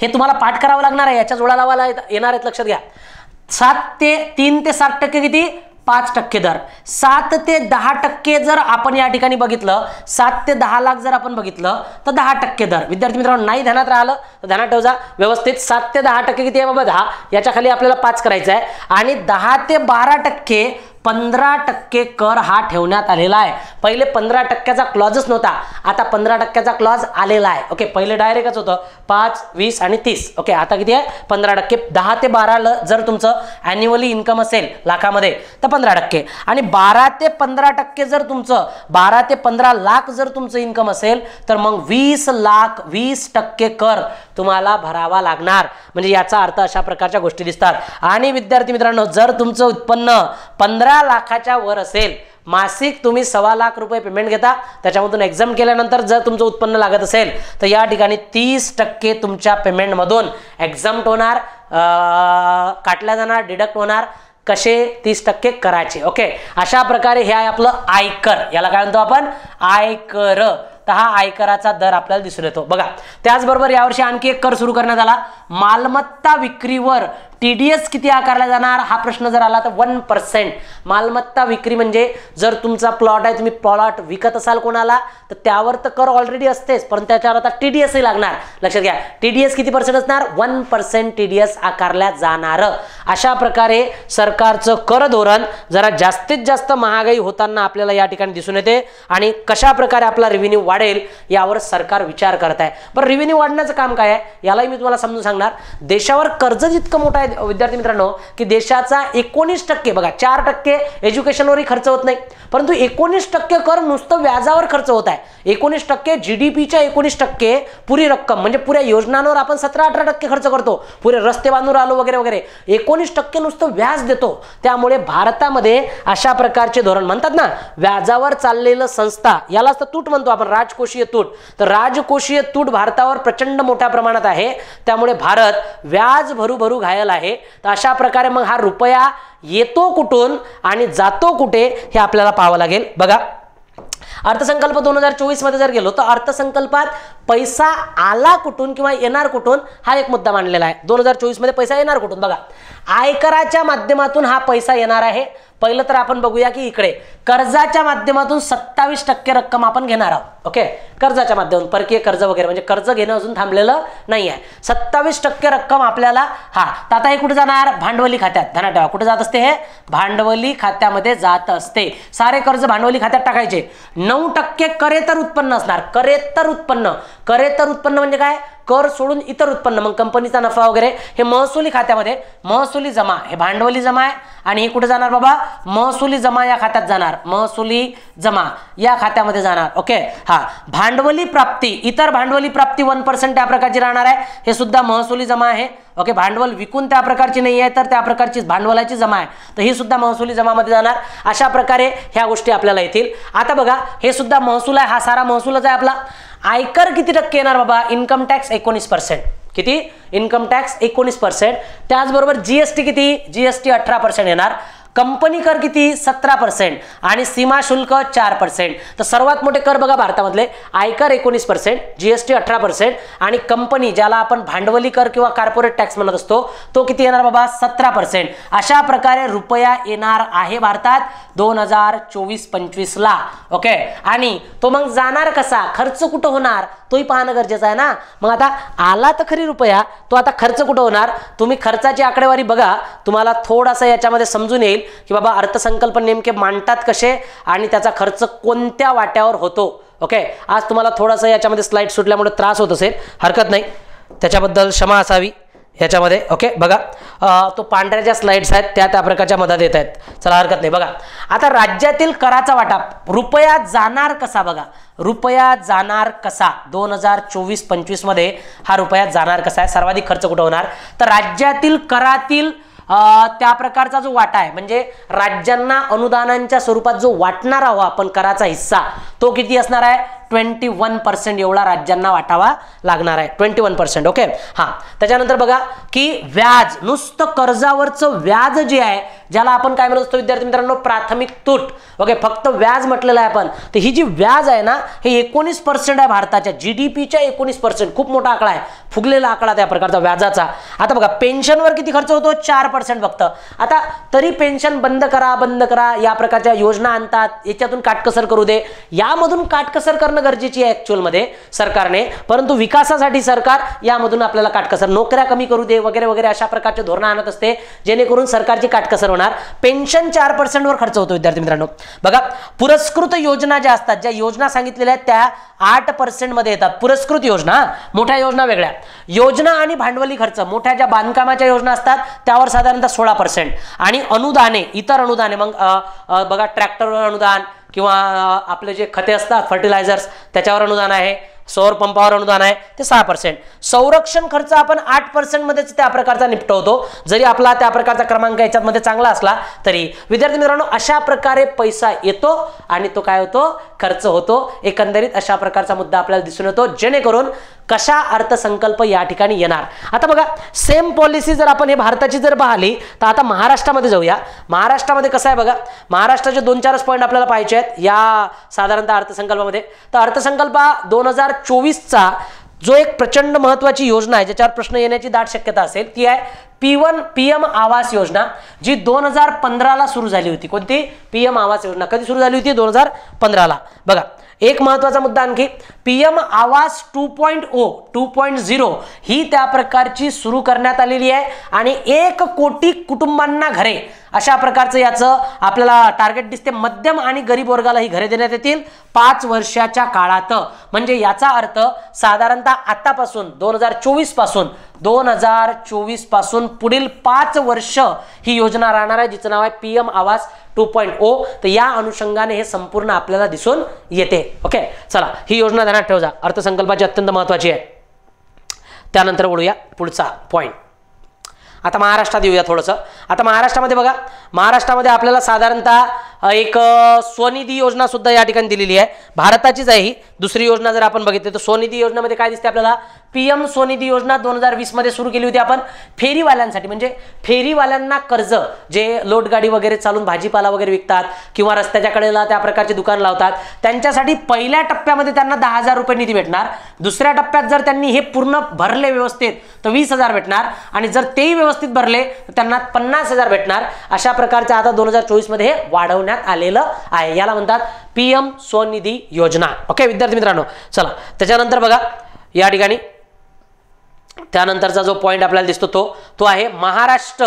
हे तुम्हाला पाठ करावं लागणार आहे, याच्या जोडा लावायला येणार आहेत, लक्षात घ्या. 3 ते 7% किती, 5% दर. 7 ते 10% जर आपण या ठिकाणी बघितलं, 7 ते 10 लाख जर आपण बघितलं तर 10% दर. विद्यार्थी मित्रांनो नाही ध्यानात राहिलं तर ध्यानात ठेवा व्यवस्थित. 7 ते 10% किती आहे बाबा, 10. याच्या खाली आपल्याला 5 करायचं आहे. आणि 10 ते 12% 15% कर हा ठेवण्यात आलेला आहे. पहिले 15%चा क्लॉजच नव्हता, आता 15%चा क्लॉज आलेला आहे. ओके, पहिले डायरेक्टच होतं 5, 20 आणि 30. ओके, आता किती आहे 15%. 10 ते 12 जर तुमचं ॲन्युअली इन्कम असेल लाखामध्ये तर 15%, आणि 12 ते 15% जर तुमचं 12 ते 15 लाख जर तुमचं इन्कम असेल तर मग 20 लाख 20% कर तुम्हाला भरावा लागणार. म्हणजे याचा अर्थ अशा प्रकारच्या गोष्टी दिसतात. आणि विद्यार्थी मित्रांनो, जर तुमचं उत्पन्न 15 लाखाच्या वर असेल, मासिक तुम्ही 1.25 लाख रुपये पेमेंट घेता, त्याच्यामधून एक्झाम केल्यानंतर जर तुमचं उत्पन्न लागत असेल तर या ठिकाणी 30% तुमच्या पेमेंटमधून एक्झाम्प्ट होणार, काटल्या जाणार, डिडक्ट होणार. कसे, 30% करायचे. ओके, अशा प्रकारे हे आहे आपलं आयकर. याला काय म्हणतो आपण, आयकर. तर हा आयकराचा दर आपल्याला दिसून येतो बघा. त्याचबरोबर यावर्षी आणखी एक कर सुरू करण्यात आला, मालमत्ता विक्रीवर TDS किती आकारला जाणार, हा प्रश्न जर आला तर 1%. मालमत्ता विक्री म्हणजे जर तुमचा प्लॉट आहे, तुम्ही प्लॉट विकत असाल कोणाला तर त्यावर तर कर ऑलरेडी असतेच, पण त्याच्यावर आता TDS लागणार. लक्षात घ्या, TDS किती % असणार, 1% TDS आकारल्या जाणार. अशा प्रकारे सरकारचं कर धोरण जरा जास्तीत जास्त महागाई होताना आपल्याला या ठिकाणी दिसून येते. आणि कशा प्रकारे आपला रेव्हेन्यू वाढेल यावर सरकार विचार करत आहे. पण रेव्हेन्यू वाढण्याचं काम काय आहे यालाही मी तुम्हाला समजून सांगणार. देशावर कर्ज जितकं मोठं आहे विद्यार्थी मित्रांनो की देशाचा 19% बघा, 4% एज्युकेशनवरही खर्च होत नाही, परंतु 19% कर नुसतं व्याजावर खर्च होत आहे. 19% GDPच्या 19% पुरी रक्कम म्हणजे पुऱ्या योजनांवर आपण 17-18% खर्च करतो, पुरे रस्ते बांधून राहिलो वगैरे वगैरे. 19% नुसतं व्याज देतो. त्यामुळे भारतामध्ये अशा प्रकारचे धोरण म्हणतात ना, व्याजावर चाललेलं संस्था, यालाच तर तूट म्हणतो आपण, राजकोषीय तूट. तर राजकोषीय तूट भारतावर प्रचंड मोठ्या प्रमाणात आहे. त्यामुळे भारत व्याज भरू भरू घायल आहे. तर अशा प्रकारे मग हा रुपया येतो कुठून आणि जातो कुठे हे आपल्याला पाहावं लागेल. बघा, अर्थसंकल्प 2024 मध्ये जर गेलो तर अर्थसंकल्पात पैसा आला कुठून किंवा येणार कुठून हा एक मुद्दा मांडलेला आहे. 2024 मध्ये पैसा येणार कुठून, बघा, आयकराच्या माध्यमातून हा पैसा येणार आहे. पहिलं तर आपण बघूया की इकडे कर्जाच्या माध्यमातून 27% रक्कम आपण घेणार आहोत. ओके, कर्जाच्या माध्यमातून परकीय कर्ज वगैरे म्हणजे कर्ज घेणं अजून थांबलेलं नाही आहे. 27% रक्कम आपल्याला आता हे कुठे जाणार, भांडवली खात्यात. ध्यानात ठेवा, कुठे जात असते, हे भांडवली खात्यामध्ये जात असते. सारे कर्ज भांडवली खात्यात टाकायचे. 9% करेतर उत्पन्न असणार. करेतर उत्पन्न म्हणजे काय, कर सोडून इतर उत्पन्न, मग कंपनीचा नफा वगैरे हे महसुली खात्यामध्ये, महसुली जमा, हे भांडवली जमा आहे. आणि हे कुठे जाणार बाबा, महसुली जमा या खात्यात जाणार, महसुली जमा या खात्यामध्ये जाणार. ओके, भांडवली प्राप्ती, इतर भांडवली प्राप्ती 1% त्या प्रकारची राहणार आहे. हे सुद्धा महसुली जमा आहे. ओके, भांडवल विकून त्या प्रकारची नाही आहे तर त्या प्रकारची भांडवलाची जमा आहे, तर ही सुद्धा महसुली जमामध्ये जाणार. अशा प्रकारे ह्या गोष्टी आपल्याला येतील. आता बघा, हे सुद्धा महसूल आहे, हा सारा महसूलच आहे आपला. आयकर किती टक्के येणार बाबा, इन्कम टॅक्स 19%. किती, इन्कम टॅक्स 19%. त्याचबरोबर GST किती, GST 18% येणार. कंपनी कर किती, 17% आणि सीमा शुल्क 4%. तर सर्वात मोठे कर बघा भारतामधले, आयकर 19%, GST 18% आणि कंपनी ज्याला आपण भांडवली कर किंवा कॉर्पोरेट टॅक्स म्हणत असतो तो किती येणार बाबा, 17%. अशा प्रकारे रुपया येणार आहे भारतात 2024-25 ला. ओके, आणि तो मग जाणार कसा, खर्च कुठं होणार, तोही पाहणं गरजेचं आहे ना. मग आता आला तर खरी रुपया, तो आता खर्च कुठं होणार? तुम्ही खर्चाची आकडेवारी बघा, तुम्हाला थोडासा याच्यामध्ये समजून येईल की बाबा अर्थसंकल्प नेमके मांडतात कसे आणि त्याचा खर्च कोणत्या वाट्यावर होतो. ओके, आज तुम्हाला थोडासा याच्यामध्ये स्लाइड सुटल्यामुळे त्रास होत असेल, हरकत नाही, त्याच्याबद्दल क्षमा असावी याच्यामध्ये. ओके, बघा तो पांढऱ्या ज्या स्लाइड्स आहेत त्या प्रकारच्या मदत येत आहेत. चला, हरकत नाही. बघा आता राज्यातील कराचा वाटा रुपया जाणार कसा, बघा रुपया जाणार कसा 2024-25 मध्ये हा रुपया जाणार कसा आहे, सर्वाधिक खर्च कुठं होणार? तर राज्यातील करातील त्या प्रकारचा जो वाटा आहे, म्हणजे राज्यांना अनुदानांच्या स्वरूपात जो वाटणार आहोत आपण कराचा हिस्सा, तो किती असणार आहे? 21% एवढा राज्यांना वाटावा लागणार आहे. 21%. ओके, हां. त्याच्यानंतर बघा की व्याज, नुसतं कर्जावरचं व्याज जे आहे, ज्याला आपण काय म्हणत असतो विद्यार्थी मित्रांनो? प्राथमिक तूट. ओके, फक्त व्याज म्हटलेलं आहे आपण. तर ही जी व्याज आहे ना, हे 19% आहे भारताच्या GDPच्या 19%. खूप मोठा आकडा आहे, फुगलेला आकडा त्या प्रकारचा व्याजाचा. आता बघा पेन्शनवर किती खर्च होतो? 4% फक्त. आता तरी पेन्शन बंद करा या प्रकारच्या योजना आणतात, याच्यातून काटकसर करू दे, यामधून काटकसर करणं गरजेची आहे ऍक्च्युअल मध्ये सरकारने, परंतु विकासासाठी सरकार यामधून आपल्याला काटकसर, नोकऱ्या कमी करू दे वगैरे वगैरे अशा प्रकारचे धोरण आणत असते, जेणेकरून सरकारची काटकसर होणार. पेन्शन 4% वर खर्च होतो विद्यार्थी मित्रांनो. बघा पुरस्कृत योजना ज्या असतात, ज्या योजना सांगितलेल्या आहेत त्या 8% मध्ये येतात. पुरस्कृत योजना, मोठ्या योजना वेगळ्या. योजना आणि भांडवली खर्च, मोठ्या ज्या बांधकामाच्या योजना असतात त्यावर साधारणतः 16%. आणि अनुदाने, इतर अनुदाने, मग बघा ट्रॅक्टरवर अनुदान किंवा आपले जे खते असतात फर्टिलायझर्स त्याच्यावर अनुदान आहे, सौर पंपावर अनुदान आहे, ते 6%. संरक्षण खर्च आपण 8% मध्येच त्या प्रकारचा निपटवतो, जरी आपला त्या प्रकारचा क्रमांक याच्यामध्ये चांगला असला तरी. विद्यार्थी मित्रांनो, अशा प्रकारे पैसा येतो आणि तो काय होतो? खर्च होतो. एकंदरीत अशा प्रकारचा मुद्दा आपल्याला दिसून येतो, जेणेकरून कशा अर्थसंकल्प या ठिकाणी येणार. आता बघा सेम पॉलिसी जर आपण हे भारताची जर पाहिली तर आता महाराष्ट्रामध्ये जाऊया. महाराष्ट्रामध्ये कसं आहे बघा, महाराष्ट्राचे 2-4 पॉईंट आपल्याला पाहिजे आहेत या साधारणतः अर्थसंकल्पामध्ये. तर अर्थसंकल्प 2024चा जो एक प्रचंड महत्वाची योजना आहे, ज्याच्यावर प्रश्न येण्याची दाट शक्यता असेल, ती आहे PM आवास योजना, जी 2015ला सुरू झाली होती. कोणती? PM आवास योजना. कधी सुरू झाली होती? 2015ला. बघा एक महत्वाचा मुद्दा आणखी, PM आवास 2.0 ही त्या प्रकारची सुरू करण्यात आलेली आहे आणि 1 कोटी कुटुंबांना घरे अशा प्रकारचं याचं आपल्याला टार्गेट दिसते. मध्यम आणि गरीब वर्गाला ही घरे देण्यात येतील 5 वर्षाच्या काळात. म्हणजे याचा अर्थ साधारणतः आतापासून 2024 पासून पुढील 5 वर्ष ही योजना राहणार आहे, जिचं नाव आहे PM आवास 2.0. तर या अनुषंगाने हे संपूर्ण आपल्याला दिसून येते. ओके, चला ही योजना ध्यानात ठेवा, अर्थसंकल्पाची अत्यंत महत्वाची आहे. त्यानंतर बोलूया पुढचा पॉइंट. आता महाराष्ट्रात येऊया थोडंसं. आता महाराष्ट्रामध्ये बघा, महाराष्ट्रामध्ये आपल्याला साधारणतः एक स्वनिधी योजना सुद्धा या ठिकाणी दिलेली आहे, भारताचीच आहे ही. दुसरी योजना जर आपण बघितली तर स्वनिधी योजनेमध्ये काय दिसते आपल्याला? PM स्वनिधी योजना 2020 मध्ये सुरू केली होती आपण फेरीवाल्यांसाठी. म्हणजे फेरीवाल्यांना कर्ज, जे लोटगाडी वगैरे चालून भाजीपाला वगैरे विकतात किंवा रस्त्याच्या कडेला त्या प्रकारचे दुकान लावतात, त्यांच्यासाठी पहिल्या टप्प्यामध्ये त्यांना 10,000 रुपये निधी भेटणार. दुसऱ्या टप्प्यात जर त्यांनी हे पूर्ण भरले व्यवस्थित तर 20,000 भेटणार आणि जर तेही व्यवस्थित भरले तर त्यांना 50,000 भेटणार. अशा प्रकारचं आता 2024 मध्ये हे वाढवण्यात आलेलं आहे. याला म्हणतात PM स्वनिधी योजना. ओके विद्यार्थी मित्रांनो, चला त्याच्यानंतर बघा या ठिकाणी त्यानंतरचा जो पॉइंट आपल्याला दिसतो तो आहे महाराष्ट्र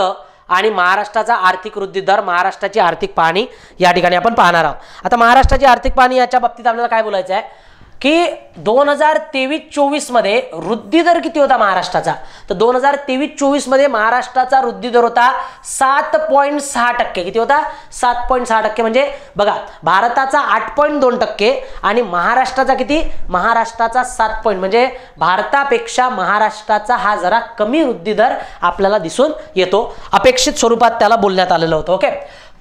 आणि महाराष्ट्राचा आर्थिक वृद्धी दर, महाराष्ट्राची आर्थिक पाहणी या ठिकाणी आपण पाहणार आहोत. आता महाराष्ट्राची आर्थिक पाहणी याच्या बाबतीत आपल्याला काय बोलायचं आहे की 2023-24 मध्ये वृद्धी दर किती होता महाराष्ट्राचा? तर 2023-24 मध्ये महाराष्ट्राचा वृद्धी दर होता 7.6%. किती होता? 7.6%. म्हणजे बघा भारताचा 8.2% आणि महाराष्ट्राचा किती? महाराष्ट्राचा 7 म्हणजे भारतापेक्षा महाराष्ट्राचा हा जरा कमी वृद्धी दर आपल्याला दिसून येतो. अपेक्षित स्वरूपात त्याला बोलण्यात आलेलं होतं. ओके,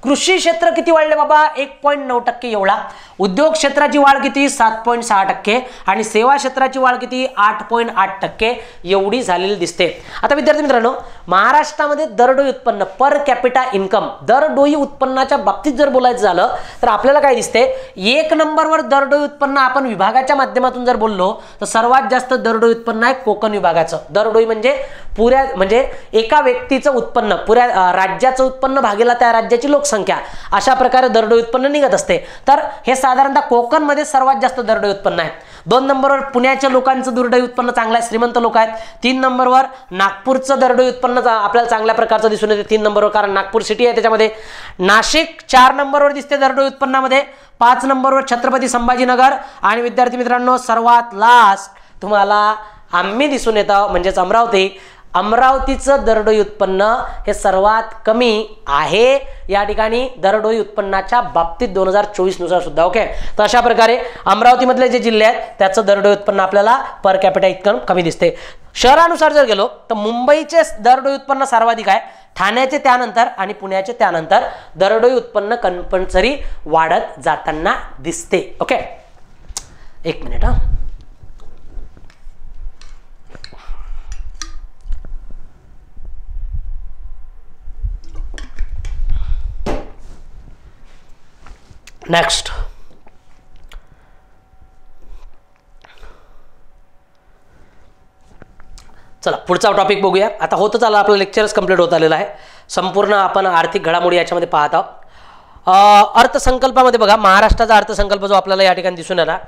कृषी क्षेत्र किती वाढले बाबा? 1.9% एवढा. उद्योग क्षेत्राची वाढ किती? 7.6% आणि सेवा क्षेत्राची वाढ किती? 8.8% एवढी झालेली दिसते. आता विद्यार्थी मित्रांनो, महाराष्ट्रामध्ये दरडोई उत्पन्न पर कॅपिटा इन्कम, दरडोई उत्पन्नाच्या बाबतीत जर बोलायचं झालं तर आपल्याला काय दिसते? 1 नंबरवर दरडोई उत्पन्न आपण विभागाच्या माध्यमातून जर बोललो तर सर्वात जास्त दरडोई उत्पन्न आहे कोकण विभागाचं. दरडोई म्हणजे पुऱ्या म्हणजे एका व्यक्तीचं उत्पन्न, पुऱ्या राज्याचं उत्पन्न भागीला त्या राज्याची लोकसंख्या, अशा प्रकारे दरडोई उत्पन्न निघत असते. तर हे साधारणतः कोकणमध्ये सर्वात जास्त दरडोई उत्पन्न आहे. 2 नंबरवर पुण्याच्या लोकांचं दरडोई उत्पन्न चांगलं आहे, श्रीमंत लोक आहेत. 3 नंबरवर नागपूरचं दरडोई उत्पन्न आपल्याला चांगल्या प्रकारचं दिसून येते 3 नंबरवर, कारण नागपूर सिटी आहे त्याच्यामध्ये. नाशिक 4 नंबरवर दिसते दरडोई उत्पन्नामध्ये. 5 नंबरवर छत्रपती संभाजीनगर. आणि विद्यार्थी मित्रांनो सर्वात लास्ट तुम्हाला आम्ही दिसून येतं म्हणजेच अमरावती. अमरावतीचं दरडोई उत्पन्न हे सर्वात कमी आहे या ठिकाणी दरडोई उत्पन्नाच्या बाबतीत 2024 नुसार सुद्धा. ओके, तर अशा प्रकारे अमरावतीमधले जे जिल्हे आहेत त्याचं दरडोई उत्पन्न आपल्याला पर कॅपिटा इतकं कमी दिसते. शहरानुसार जर गेलो तर मुंबईचे दरडोई उत्पन्न सर्वाधिक आहे, ठाण्याचे त्यानंतर आणि पुण्याचे त्यानंतर दरडोई उत्पन्न कंपल्सरी वाढत जाताना दिसते. ओके, एक मिनिट हा. नेक्स्ट चला पुढचा टॉपिक बघूया. आता होतं चाललं आपलं लेक्चरच कंप्लीट होत आलेलं आहे. संपूर्ण आपण आर्थिक घडामोडी याच्यामध्ये पाहत आहोत. अर्थसंकल्पामध्ये बघा महाराष्ट्राचा अर्थसंकल्प जो आपल्याला या ठिकाणी दिसून येणार.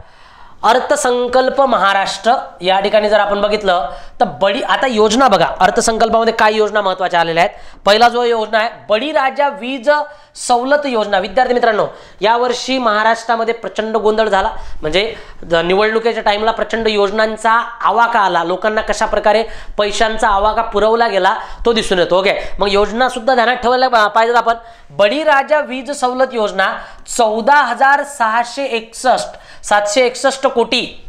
अर्थसंकल्प महाराष्ट्र या ठिकाणी जर आपण बघितलं तर आता योजना बघा अर्थसंकल्पामध्ये काय योजना महत्त्वाच्या आलेल्या आहेत. पहिला जो योजना आहे बळीराजा वीज सवलत योजना. विद्यार्थी मित्रांनो यावर्षी महाराष्ट्रामध्ये प्रचंड गोंधळ झाला, म्हणजे निवडणुकीच्या टाइमला प्रचंड योजनांचा आवाका आला, लोकांना कशा प्रकारे पैशांचा आवाका पुरवला गेला तो दिसून येतो. ओके, मग योजना सुद्धा ध्यानात ठेवायला पाहिजेत आपण. बळीराजा वीज सवलत योजना 14,761 कोटी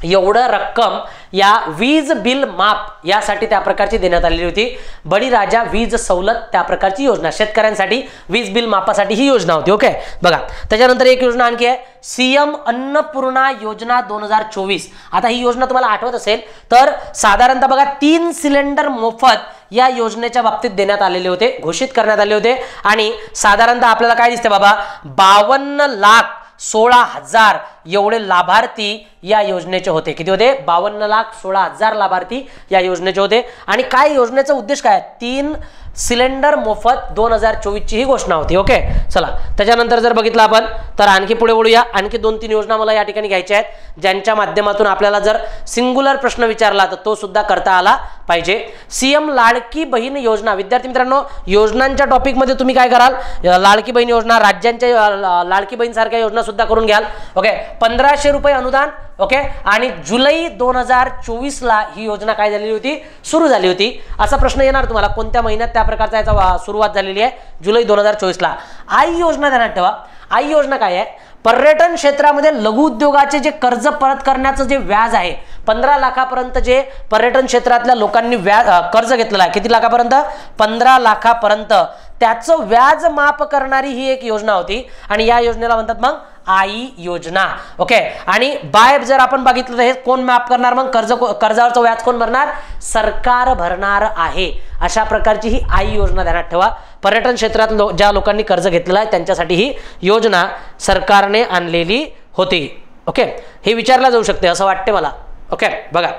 एवढं रक्कम या वीज बिल माफ यासाठी त्या प्रकारची देण्यात आलेली होती. बळीराजा वीज सवलत त्या प्रकारची योजना शेतकऱ्यांसाठी वीज बिल माफासाठी ही योजना होती. ओके, बघा त्याच्यानंतर एक योजना आणखी आहे सीएम अन्नपूर्णा योजना 2024. आता ही योजना तुम्हाला आठवत असेल तर साधारणतः बघा 3 सिलेंडर मोफत या योजनेच्या बाबतीत देण्यात आलेले होते, घोषित करण्यात आले होते. आणि साधारणतः आपल्याला काय दिसते बाबा 52,16,000 एवढे लाभार्थी या योजनेचे होते. किती होते 52,16,000 लाभार्थी या योजनेचे होते. आणि काय योजनेचा उद्देश काय 3 सिलेंडर मोफत 2024 ची ही घोषणा होती. ओके, चला त्याच्यानंतर जर बघितलं आपण तर आणखी पुढे वळूया. आणखी 2-3 योजना मला या ठिकाणी घ्यायच्या आहेत ज्यांच्या माध्यमातून आपल्याला जर सिंग्युलर प्रश्न विचारला तर तो सुद्धा करता आला पाहिजे. सीएम लाडकी बहीण योजना. विद्यार्थी मित्रांनो योजनांच्या टॉपिक मध्ये तुम्ही काय कराल लाडकी बहीण योजना राज्यांच्या लाडकी बहीण सारख्या योजना सुद्धा करून घ्याल. ओके, 1500 रुपये अनुदान. ओके, आणि जुलै 2024 ला ही योजना काय झालेली होती सुरू झाली होती. असा प्रश्न येणार तुम्हाला कोणत्या महिन्यात त्या प्रकारचा याचा सुरुवात झालेली आहे जुलै 2024 ला. आई योजना ध्यानात ठेवा. आई योजना काय आहे पर्यटन क्षेत्रामध्ये लघु उद्योगाचे जे कर्ज परत करण्याचं जे व्याज आहे 15 लाखापर्यंत जे पर्यटन क्षेत्रातल्या लोकांनी कर्ज घेतलेलं आहे. किती लाखापर्यंत 15 लाखापर्यंत त्याचं व्याज माफ करणारी ही एक योजना होती आणि या योजनेला म्हणतात मग आई योजना. ओके, आणि बाय जर आपण बघितलं तर हे कोण माफ करणार मग कर्जावरचं व्याज कोण भरणार सरकार भरणार आहे. अशा प्रकारची ही आई योजना ध्यानात ठेवा. पर्यटन क्षेत्रात ज्या लोकांनी कर्ज घेतलेलं आहे त्यांच्यासाठी ही योजना सरकारने आणलेली होती. ओके, हे विचारलं जाऊ शकते असं वाटते मला. ओके, बघा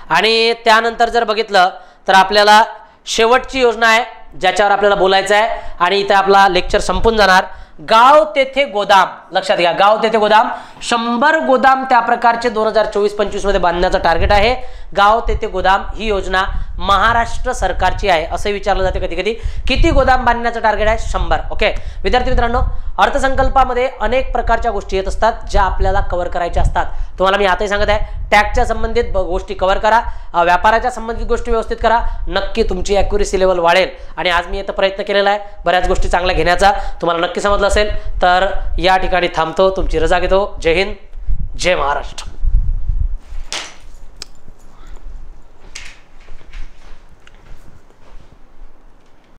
आणि त्यानंतर जर बघितलं तर आपल्याला शेवटची योजना आहे ज्याच्यावर आपल्याला बोलायचं आहे आणि इथे आपला लेक्चर संपून जाणार. गाव तेथे गोदाम. लक्षात घ्या गाव तेथे गोदाम 100 गोदाम त्या प्रकारचे 2024-25 मध्ये बांधण्याचं टार्गेट आहे. गाव तेथे गोदाम ही योजना महाराष्ट्र सरकारची आहे असं विचारलं जाते कधी कधी. किती गोदाम बांधण्याचं टार्गेट आहे 100. ओके, विद्यार्थी मित्रांनो अर्थसंकल्पामध्ये अनेक प्रकारच्या गोष्टी येत असतात ज्या आपल्याला कव्हर करायच्या असतात. तुम्हाला मी आताही सांगत आहे टॅक्सच्या संबंधित गोष्टी कव्हर करा, व्यापाराच्या संबंधित गोष्टी व्यवस्थित करा, नक्की तुमची ॲक्युरेसी लेवल वाढेल. आणि आज मी इथं प्रयत्न केलेला आहे बऱ्याच गोष्टी चांगल्या घेण्याचा. तुम्हाला नक्की समजलं असेल तर या ठिकाणी थांबतो, तुमची रजा घेतो. जय हिंद, जय महाराष्ट्र.